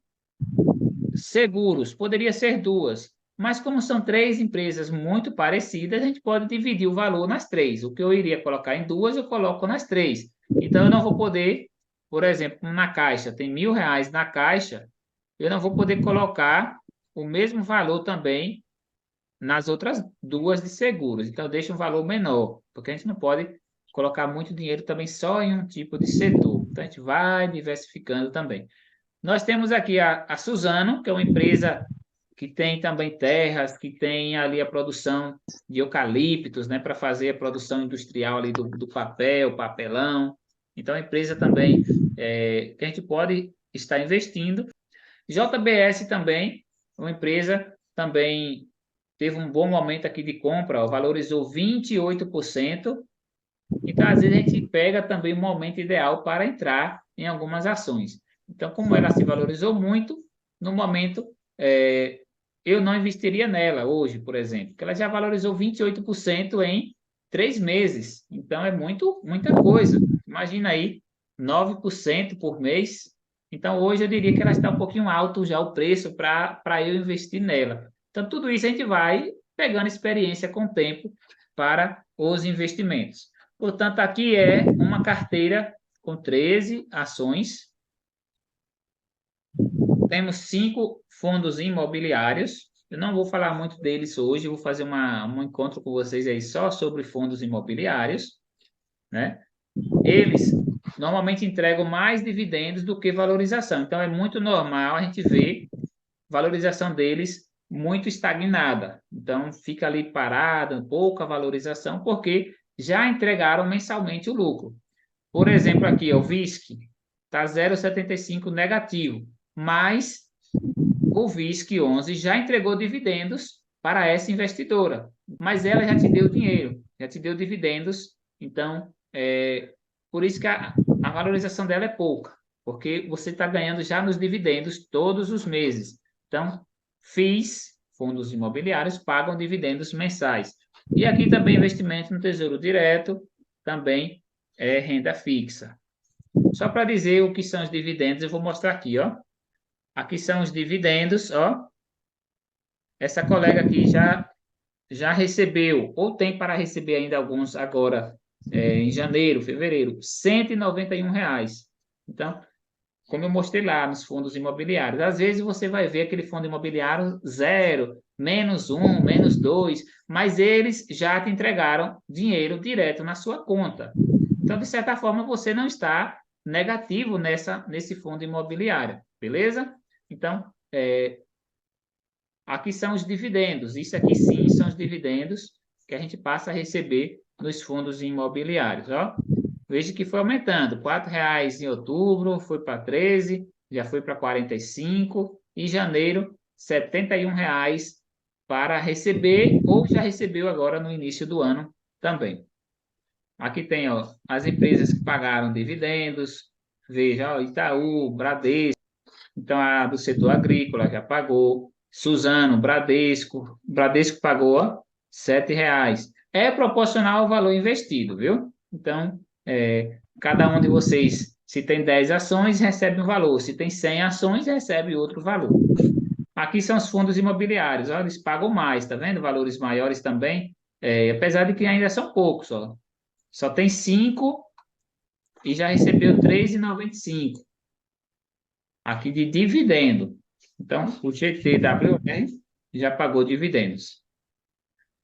seguros, poderia ser 2, mas como são 3 empresas muito parecidas, a gente pode dividir o valor nas 3. O que eu iria colocar em 2, eu coloco nas 3. Então, eu não vou poder, por exemplo, na Caixa, tem R$ 1.000 na Caixa, eu não vou poder colocar o mesmo valor também nas outras duas de seguros. Então, deixa um valor menor, porque a gente não pode colocar muito dinheiro também só em um tipo de setor. Então, a gente vai diversificando também. Nós temos aqui a Suzano, que é uma empresa que tem também terras, que tem ali a produção de eucaliptos, né, para fazer a produção industrial ali do papel, papelão. Então, a empresa também que a gente pode estar investindo. JBS também, uma empresa também teve um bom momento aqui de compra, ó, valorizou 28%. Então, às vezes, a gente pega também o momento ideal para entrar em algumas ações. Então, como ela se valorizou muito, no momento, eu não investiria nela hoje, por exemplo, porque ela já valorizou 28% em 3 meses. Então, é muita coisa. Imagina aí, 9% por mês. Então, hoje eu diria que ela está um pouquinho alto já o preço para eu investir nela. Então, tudo isso a gente vai pegando experiência com o tempo para os investimentos. Portanto, aqui é uma carteira com 13 ações. Temos 5 fundos imobiliários. Eu não vou falar muito deles hoje, eu vou fazer um encontro com vocês aí só sobre fundos imobiliários, né? Eles normalmente entregam mais dividendos do que valorização. Então, é muito normal a gente ver valorização deles muito estagnada. Então, fica ali parada, pouca valorização, porque já entregaram mensalmente o lucro. Por exemplo, aqui, o VISC está 0,75 negativo, mas o VISC 11 já entregou dividendos para essa investidora, mas ela já te deu dinheiro, já te deu dividendos, então, por isso que a valorização dela é pouca, porque você está ganhando já nos dividendos todos os meses. Então, FIIs, fundos imobiliários, pagam dividendos mensais. E aqui também investimento no Tesouro Direto, também é renda fixa. Só para dizer o que são os dividendos, eu vou mostrar aqui, ó. Aqui são os dividendos, ó. Essa colega aqui já recebeu, ou tem para receber ainda alguns agora, em janeiro, fevereiro, R$ 191. Então, como eu mostrei lá nos fundos imobiliários, às vezes você vai ver aquele fundo imobiliário zero, -1, -2, mas eles já te entregaram dinheiro direto na sua conta. Então, de certa forma, você não está negativo nesse fundo imobiliário, beleza? Então, aqui são os dividendos. Isso aqui sim são os dividendos que a gente passa a receber nos fundos imobiliários. Ó. Veja que foi aumentando. R$ 4,00 em outubro, foi para 13, já foi para 45, e janeiro, R$ 71 para receber, ou já recebeu agora no início do ano também. Aqui tem ó, as empresas que pagaram dividendos. Veja, ó, Itaú, Bradesco. Então, a do setor agrícola já pagou. Suzano, Bradesco. Bradesco pagou R$ 7. É proporcional ao valor investido, viu? Então, cada um de vocês, se tem 10 ações, recebe um valor. Se tem 100 ações, recebe outro valor. Aqui são os fundos imobiliários. Ó, eles pagam mais, tá vendo? Valores maiores também. Apesar de que ainda são poucos. Ó. Só tem 5 e já recebeu R$ 3,95 aqui de dividendo. Então, o GTWR já pagou dividendos.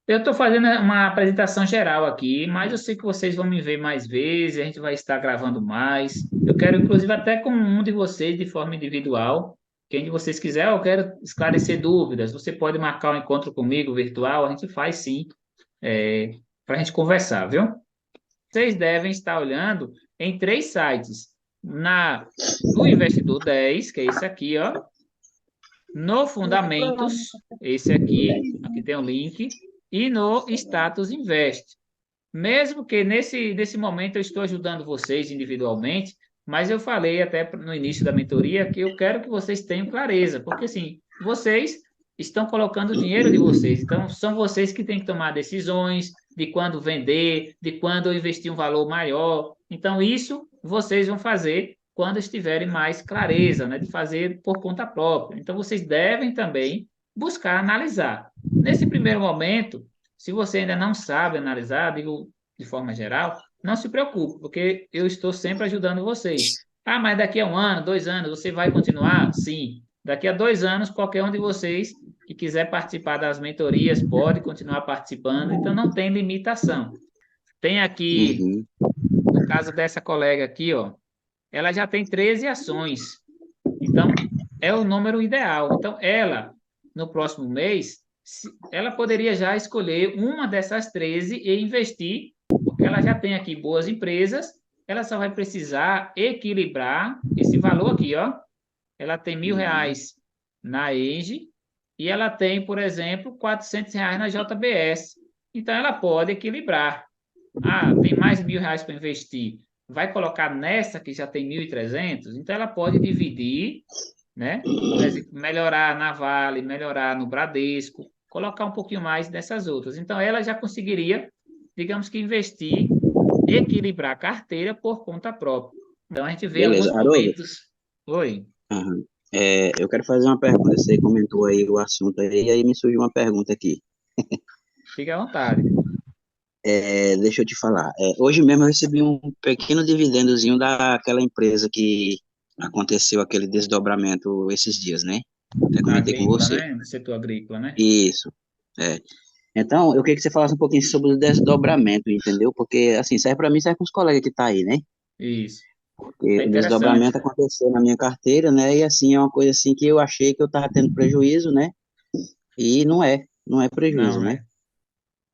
Eu estou fazendo uma apresentação geral aqui, mas eu sei que vocês vão me ver mais vezes, a gente vai estar gravando mais. Eu quero, inclusive, até com um de vocês de forma individual. Quem de vocês quiser, eu quero esclarecer dúvidas. Você pode marcar um encontro comigo virtual, a gente faz sim, para a gente conversar, viu? Vocês devem estar olhando em 3 sites. No Investidor 10, que é esse aqui, ó. No Fundamentos, esse aqui tem o link. E no Status Invest. Mesmo que nesse momento eu estou ajudando vocês individualmente, mas eu falei até no início da mentoria que eu quero que vocês tenham clareza, porque assim, vocês estão colocando o dinheiro de vocês, então são vocês que têm que tomar decisões de quando vender, de quando investir um valor maior. Então, isso vocês vão fazer quando estiverem mais clareza, né, de fazer por conta própria. Então, vocês devem também buscar analisar. Nesse primeiro momento, se você ainda não sabe analisar, digo de forma geral, não se preocupe, porque eu estou sempre ajudando vocês. Ah, mas daqui a 1 ano, 2 anos, você vai continuar? Sim, Daqui a 2 anos, qualquer um de vocês que quiser participar das mentorias pode continuar participando, então não tem limitação. Tem aqui, Uhum. no caso dessa colega aqui, ó, ela já tem 13 ações. Então, é o número ideal. Então, ela, no próximo mês, ela poderia já escolher uma dessas 13 e investir, porque ela já tem aqui boas empresas, ela só vai precisar equilibrar esse valor aqui, ó. Ela tem Uhum. R$ 1.000 na Engie e ela tem, por exemplo, R$ 400 na JBS. Então, ela pode equilibrar. Ah, tem mais R$ 1.000 para investir. Vai colocar nessa que já tem 1.300. Então ela pode dividir, né? Por exemplo, melhorar na Vale, melhorar no Bradesco, colocar um pouquinho mais dessas outras. Então ela já conseguiria, digamos que investir, equilibrar a carteira por conta própria. Então a gente vê Beleza. alguns Haroldo, momentos. Oi, aham. Eu quero fazer uma pergunta. Você comentou aí o assunto aí, e aí me surgiu uma pergunta aqui. fique à vontade. Deixa eu te falar. Hoje mesmo eu recebi um pequeno dividendozinho daquela empresa que aconteceu aquele desdobramento esses dias, né? Até Da comentei com agrícola, você. né? Do setor agrícola, né? Isso. É. Então, eu queria que você falasse um pouquinho sobre o desdobramento, entendeu? Porque, assim, serve para mim, serve para os colegas que tá aí, né? Isso. É Porque o desdobramento interessante. aconteceu na minha carteira, né? E, assim, é uma coisa, assim, que eu achei que eu tava tendo prejuízo, né? E não é prejuízo, Não, né? é.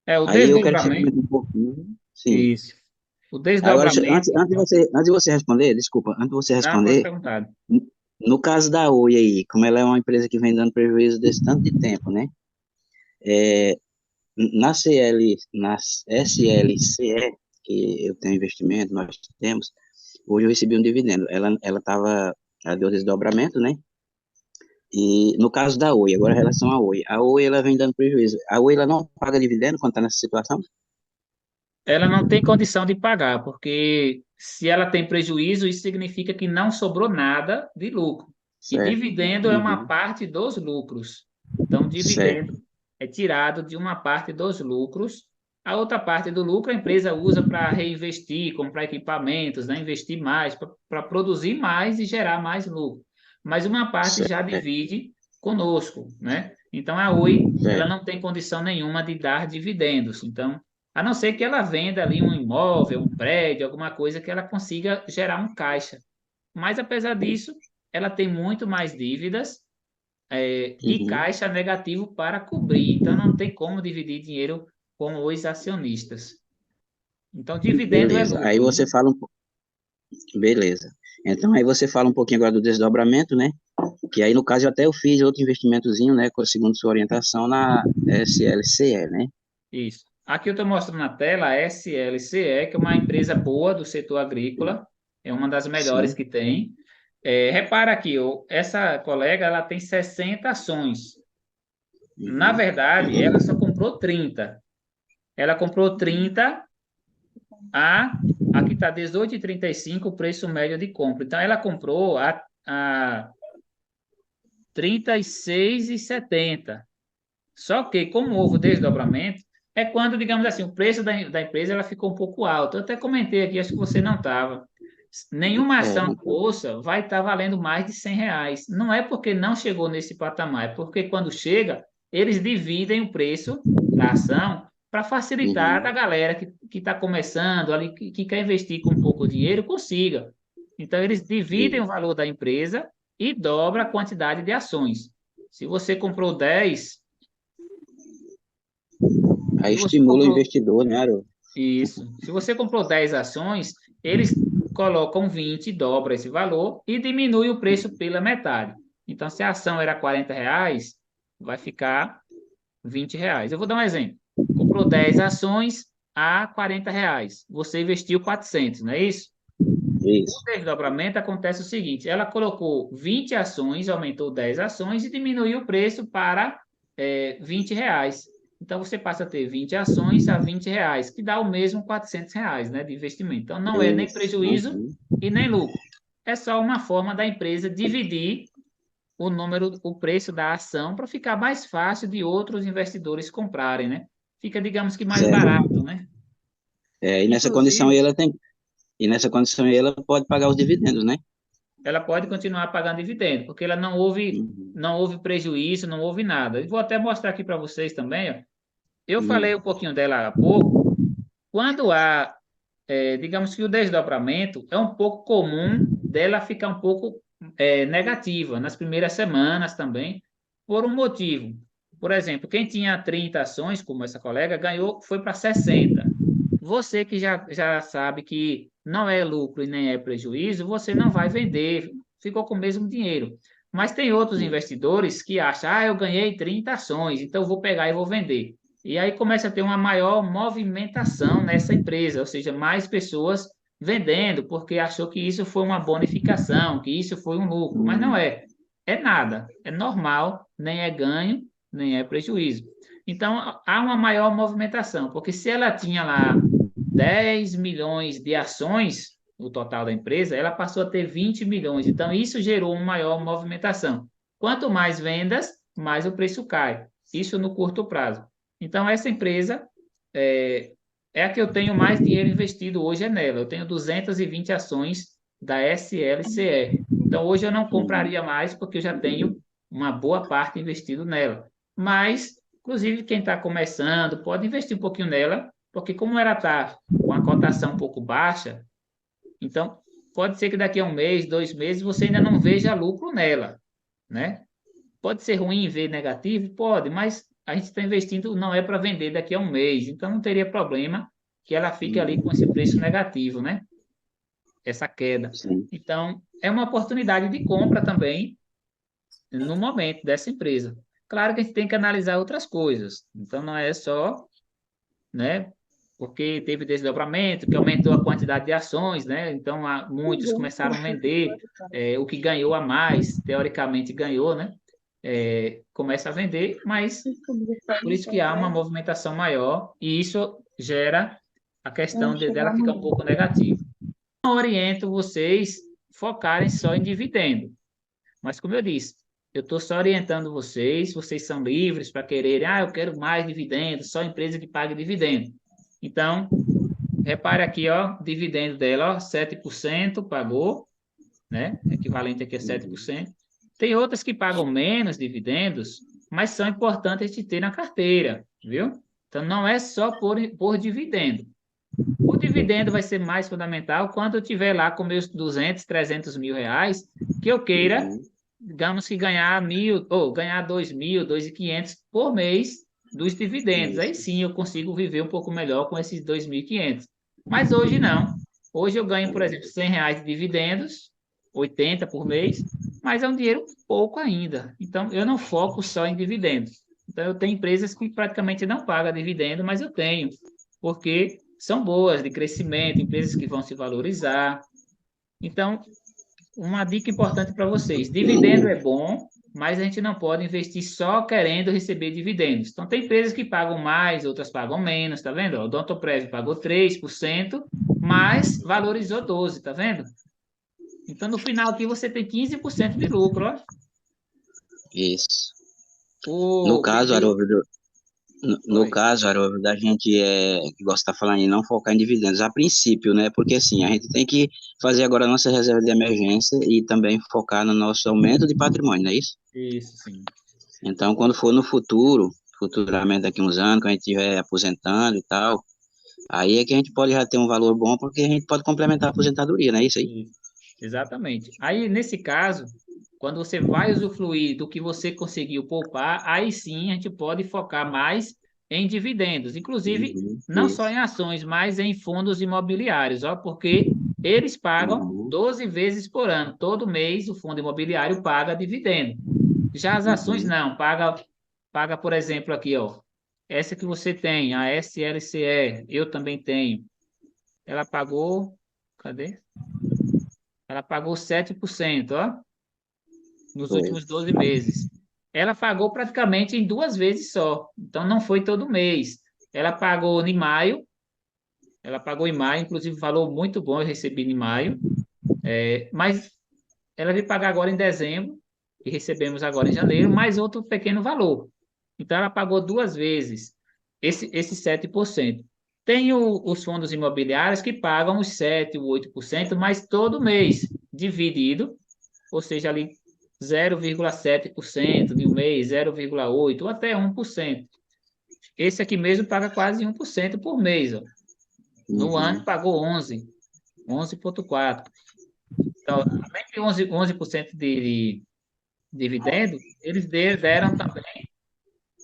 É o Aí eu quero que você desdobramento. comente um pouquinho, sim. Isso. O Agora, desdobramento. antes de você responder, desculpa, antes de você Não, pode responder, perguntar. no caso da Oi aí, como ela é uma empresa que vem dando prejuízo desse tanto de tempo, né? É, na SLCE, que eu tenho investimento, nós temos, hoje eu recebi um dividendo. Ela deu desdobramento, né? E no caso da Oi, agora em relação à Oi, a Oi ela vem dando prejuízo. A Oi ela não paga dividendo quando está nessa situação? Ela não tem condição de pagar, porque se ela tem prejuízo, isso significa que não sobrou nada de lucro. E Certo. dividendo é uma Uhum. parte dos lucros. Então, Certo. dividendo é tirado de uma parte dos lucros. A outra parte do lucro a empresa usa para reinvestir, comprar equipamentos, né? Investir mais, para produzir mais e gerar mais lucro. Mas uma parte já Certo. divide conosco, né? Então, a Oi, ela Certo. não tem condição nenhuma de dar dividendos. Então, a não ser que ela venda ali um imóvel, um prédio, alguma coisa que ela consiga gerar um caixa. Mas, apesar disso, ela tem muito mais dívidas, e Uhum. caixa negativo para cobrir. Então, não tem como dividir dinheiro com os acionistas. Então, dividendo é Beleza. Aí lucro, você viu? fala beleza. Então aí você fala um pouquinho agora do desdobramento, né? Que aí no caso eu fiz outro investimentozinho, né, segundo sua orientação na SLCE, né? Isso. Aqui eu estou mostrando na tela a SLCE, que é uma empresa boa do setor agrícola, é uma das melhores Sim. que tem. Repara aqui, essa colega ela tem 60 ações. Na Uhum. verdade, ela só comprou 30. Ela comprou 30 a aqui está 18,35 o preço médio de compra. Então ela comprou a 36,70. Só que como houve o desdobramento, é quando, digamos assim, o preço da empresa ela ficou um pouco alto. Eu até comentei aqui, acho que você não estava. Nenhuma ação Não na tô. bolsa vai estar valendo mais de R$ 100. Não é porque não chegou nesse patamar, é porque quando chega, eles dividem o preço da ação para facilitar a Uhum. galera que está começando ali, que quer investir com pouco dinheiro, consiga. Então, eles dividem o Isso. valor da empresa e dobra a quantidade de ações. Se você comprou 10, Aí se você estimula o comprou investidor, né, Aro? isso, se você comprou 10 ações, eles colocam 20, dobra esse valor e diminui o preço pela metade. Então, se a ação era R$ 40, vai ficar R$ 20. Eu vou dar um exemplo. Comprou 10 ações a R$ 40. Você investiu 400, não é isso? O Isso. desdobramento acontece o seguinte: ela colocou 20 ações, aumentou 10 ações e diminuiu o preço para R$ 20. Então você passa a ter 20 ações a R$ 20, que dá o mesmo R$ 400, né, de investimento. Então não é nem Isso. prejuízo Uhum. e nem lucro. É só uma forma da empresa dividir o preço da ação para ficar mais fácil de outros investidores comprarem, né? Fica, digamos que mais Certo. barato, né? E nessa condição Inclusive, aí ela tem, e nessa condição aí ela pode pagar os dividendos, né? ela pode continuar pagando dividendo, porque ela Uhum. não houve prejuízo, não houve nada. Eu vou até mostrar aqui para vocês também, ó. Eu falei um Uhum. pouquinho dela há pouco. Quando há, digamos que o desdobramento, é um pouco comum dela ficar um pouco negativa nas primeiras semanas também, por um motivo. Por exemplo, quem tinha 30 ações, como essa colega, ganhou, foi para 60. Você que já sabe que não é lucro e nem é prejuízo, você não vai vender, ficou com o mesmo dinheiro. Mas tem outros investidores que acham, eu ganhei 30 ações, então eu vou pegar e vou vender. E aí começa a ter uma maior movimentação nessa empresa, ou seja, mais pessoas vendendo, porque achou que isso foi uma bonificação, que isso foi um lucro, mas não Uhum. é. É nada, é normal, nem é ganho, nem é prejuízo. Então, há uma maior movimentação, porque se ela tinha lá 10 milhões de ações, o total da empresa, ela passou a ter 20 milhões. Então, isso gerou uma maior movimentação. Quanto mais vendas, mais o preço cai. Isso no curto prazo. Então, essa empresa é, é a que eu tenho mais dinheiro investido hoje é nela. Eu tenho 220 ações da SLCE. Então, hoje eu não Uhum. compraria mais porque eu já tenho uma boa parte investido nela. Mas, inclusive, quem está começando pode investir um pouquinho nela, porque como ela está com a cotação um pouco baixa, então pode ser que daqui a um mês, 2 meses, você ainda não veja lucro nela, né? Pode ser ruim ver negativo? Pode, mas a gente está investindo, não é para vender daqui a um mês, então não teria problema que ela fique ali com esse preço negativo, né? Essa queda. Sim. Então, é uma oportunidade de compra também no momento dessa empresa. Claro que a gente tem que analisar outras coisas, então não é só, né? Porque teve desdobramento, que aumentou a quantidade de ações, né? Então, muitos começaram a vender, o que ganhou a mais, teoricamente ganhou, né? Começa a vender, mas por isso que há uma movimentação maior e isso gera a questão dela ficar um pouco negativa. Não oriento vocês focarem só em dividendo, mas como eu disse, eu estou só orientando vocês, vocês são livres para quererem, eu quero mais dividendos, só empresa que paga dividendo. Então, repare aqui, ó, dividendo dela, ó, 7% pagou, né? Equivalente aqui a Uhum. 7%. Tem outras que pagam menos dividendos, mas são importantes de ter na carteira, viu? Então, não é só por dividendo. O dividendo vai ser mais fundamental quando eu tiver lá com meus 200, 300 mil reais, que eu queira, Uhum. digamos que ganhar 1.000, ou ganhar 2.000, 2.500 por mês dos dividendos. Aí Isso. sim eu consigo viver um pouco melhor com esses 2.500. Mas hoje não. Hoje eu ganho, por exemplo, R$ 100 de dividendos, 80 por mês, mas é um dinheiro pouco ainda. Então, eu não foco só em dividendos. Então, eu tenho empresas que praticamente não pagam dividendo, mas eu tenho, porque são boas de crescimento, empresas que vão se valorizar. Então, uma dica importante para vocês: dividendo é bom, mas a gente não pode investir só querendo receber dividendos. Então, tem empresas que pagam mais, outras pagam menos, tá vendo? O Odontoprev pagou 3%, mas valorizou 12%, tá vendo? Então, no final aqui você tem 15% de lucro, ó. Isso. No O caso, PV... Haroldo, no Oi. caso, Haroldo, da gente que gosta de estar falando em não focar em dividendos, a princípio, né? Porque assim, a gente tem que fazer agora a nossa reserva de emergência e também focar no nosso aumento de patrimônio, não é isso? Isso, sim. Então, quando for no futuro, futuramente daqui a uns anos, quando a gente estiver aposentando e tal, aí é que a gente pode já ter um valor bom, porque a gente pode complementar a aposentadoria, não é isso aí? Isso. Exatamente. Aí, nesse caso, quando você vai usufruir do que você conseguiu poupar, aí sim a gente pode focar mais em dividendos, inclusive Uhum. não só em Isso. ações, mas em fundos imobiliários, ó, porque eles pagam Uhum. 12 vezes por ano. Todo mês o fundo imobiliário paga dividendo. Já as ações Uhum. não, paga, por exemplo, aqui, ó, essa que você tem, a SLCE, eu também tenho. Ela pagou, cadê? Ela pagou 7%, ó, nos Foi. últimos 12 meses. Ela pagou praticamente em 2 vezes só, então não foi todo mês. Ela pagou em maio, inclusive valor muito bom eu recebi em maio, mas ela veio pagar agora em dezembro, e recebemos agora em janeiro, mais outro pequeno valor. Então ela pagou 2 vezes esse 7%. Tem os fundos imobiliários que pagam os 7%, o 8%, mas todo mês, dividido. ou seja, ali 0,7% de um mês, 0,8% ou até 1%. Esse aqui mesmo paga quase 1% por mês. Ó. No ano pagou 11,4%. Então, além de 11% de dividendo, eles deram também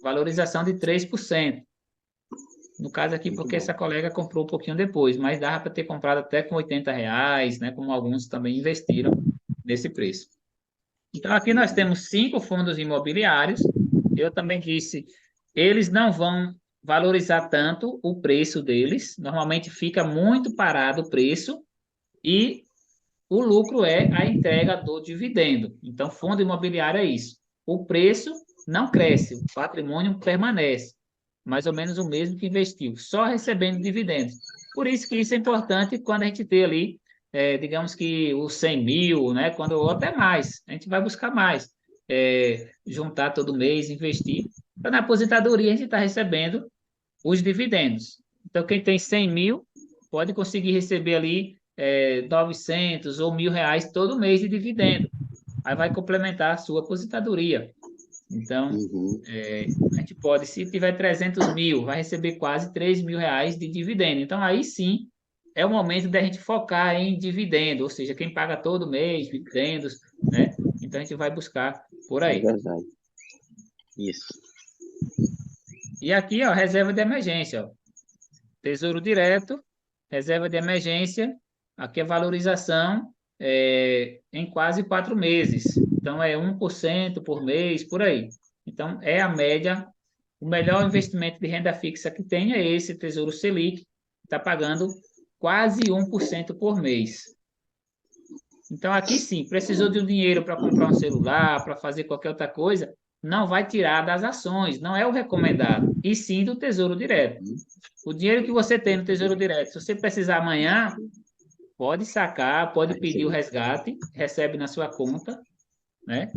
valorização de 3%. No caso aqui, Muito porque bom. essa colega comprou um pouquinho depois, mas dava para ter comprado até com R$ 80, né? Como alguns também investiram nesse preço. Então, aqui nós temos 5 fundos imobiliários. Eu também disse, eles não vão valorizar tanto o preço deles. Normalmente fica muito parado o preço e o lucro é a entrega do dividendo. Então, fundo imobiliário é isso. O preço não cresce, o patrimônio permanece, mais ou menos o mesmo que investiu, só recebendo dividendos. Por isso que isso é importante quando a gente tem ali, digamos que os 100 mil, né? Quando, ou até mais, a gente vai buscar mais. Juntar todo mês, investir. Então, na aposentadoria, a gente está recebendo os dividendos. Então, quem tem 100 mil pode conseguir receber ali 900 ou R$ 1.000 todo mês de dividendo. Aí vai complementar a sua aposentadoria. Então, Uhum. a gente pode, se tiver 300 mil, vai receber quase R$ 3.000 de dividendo. Então, aí sim, é o momento da gente focar em dividendo, ou seja, quem paga todo mês dividendos, né? Então, a gente vai buscar por É aí. verdade. Isso. E aqui, ó, reserva de emergência, ó. Tesouro Direto, reserva de emergência, aqui a valorização em quase 4 meses. Então, é 1% por mês, por aí. Então, é a média. O melhor investimento de renda fixa que tem é esse Tesouro Selic, que está pagando quase 1% por mês. Então, aqui sim, precisou de um dinheiro para comprar um celular, para fazer qualquer outra coisa, não vai tirar das ações, não é o recomendado, e sim do Tesouro Direto. O dinheiro que você tem no Tesouro Direto, se você precisar amanhã, pode sacar, pode Vai pedir o receber. resgate, recebe na sua conta, né?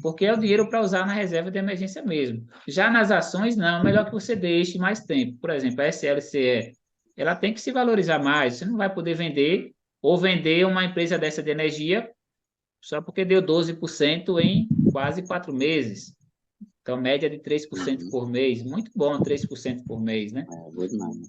Porque é o dinheiro para usar na reserva de emergência mesmo. Já nas ações, não, é melhor que você deixe mais tempo. Por exemplo, a SLCE, ela tem que se valorizar mais, você não vai poder vender ou vender uma empresa dessa de energia só porque deu 12% em quase 4 meses. Então, média de 3% Uhum. por mês. Muito bom, 3% por mês, né? É, vou demais, né?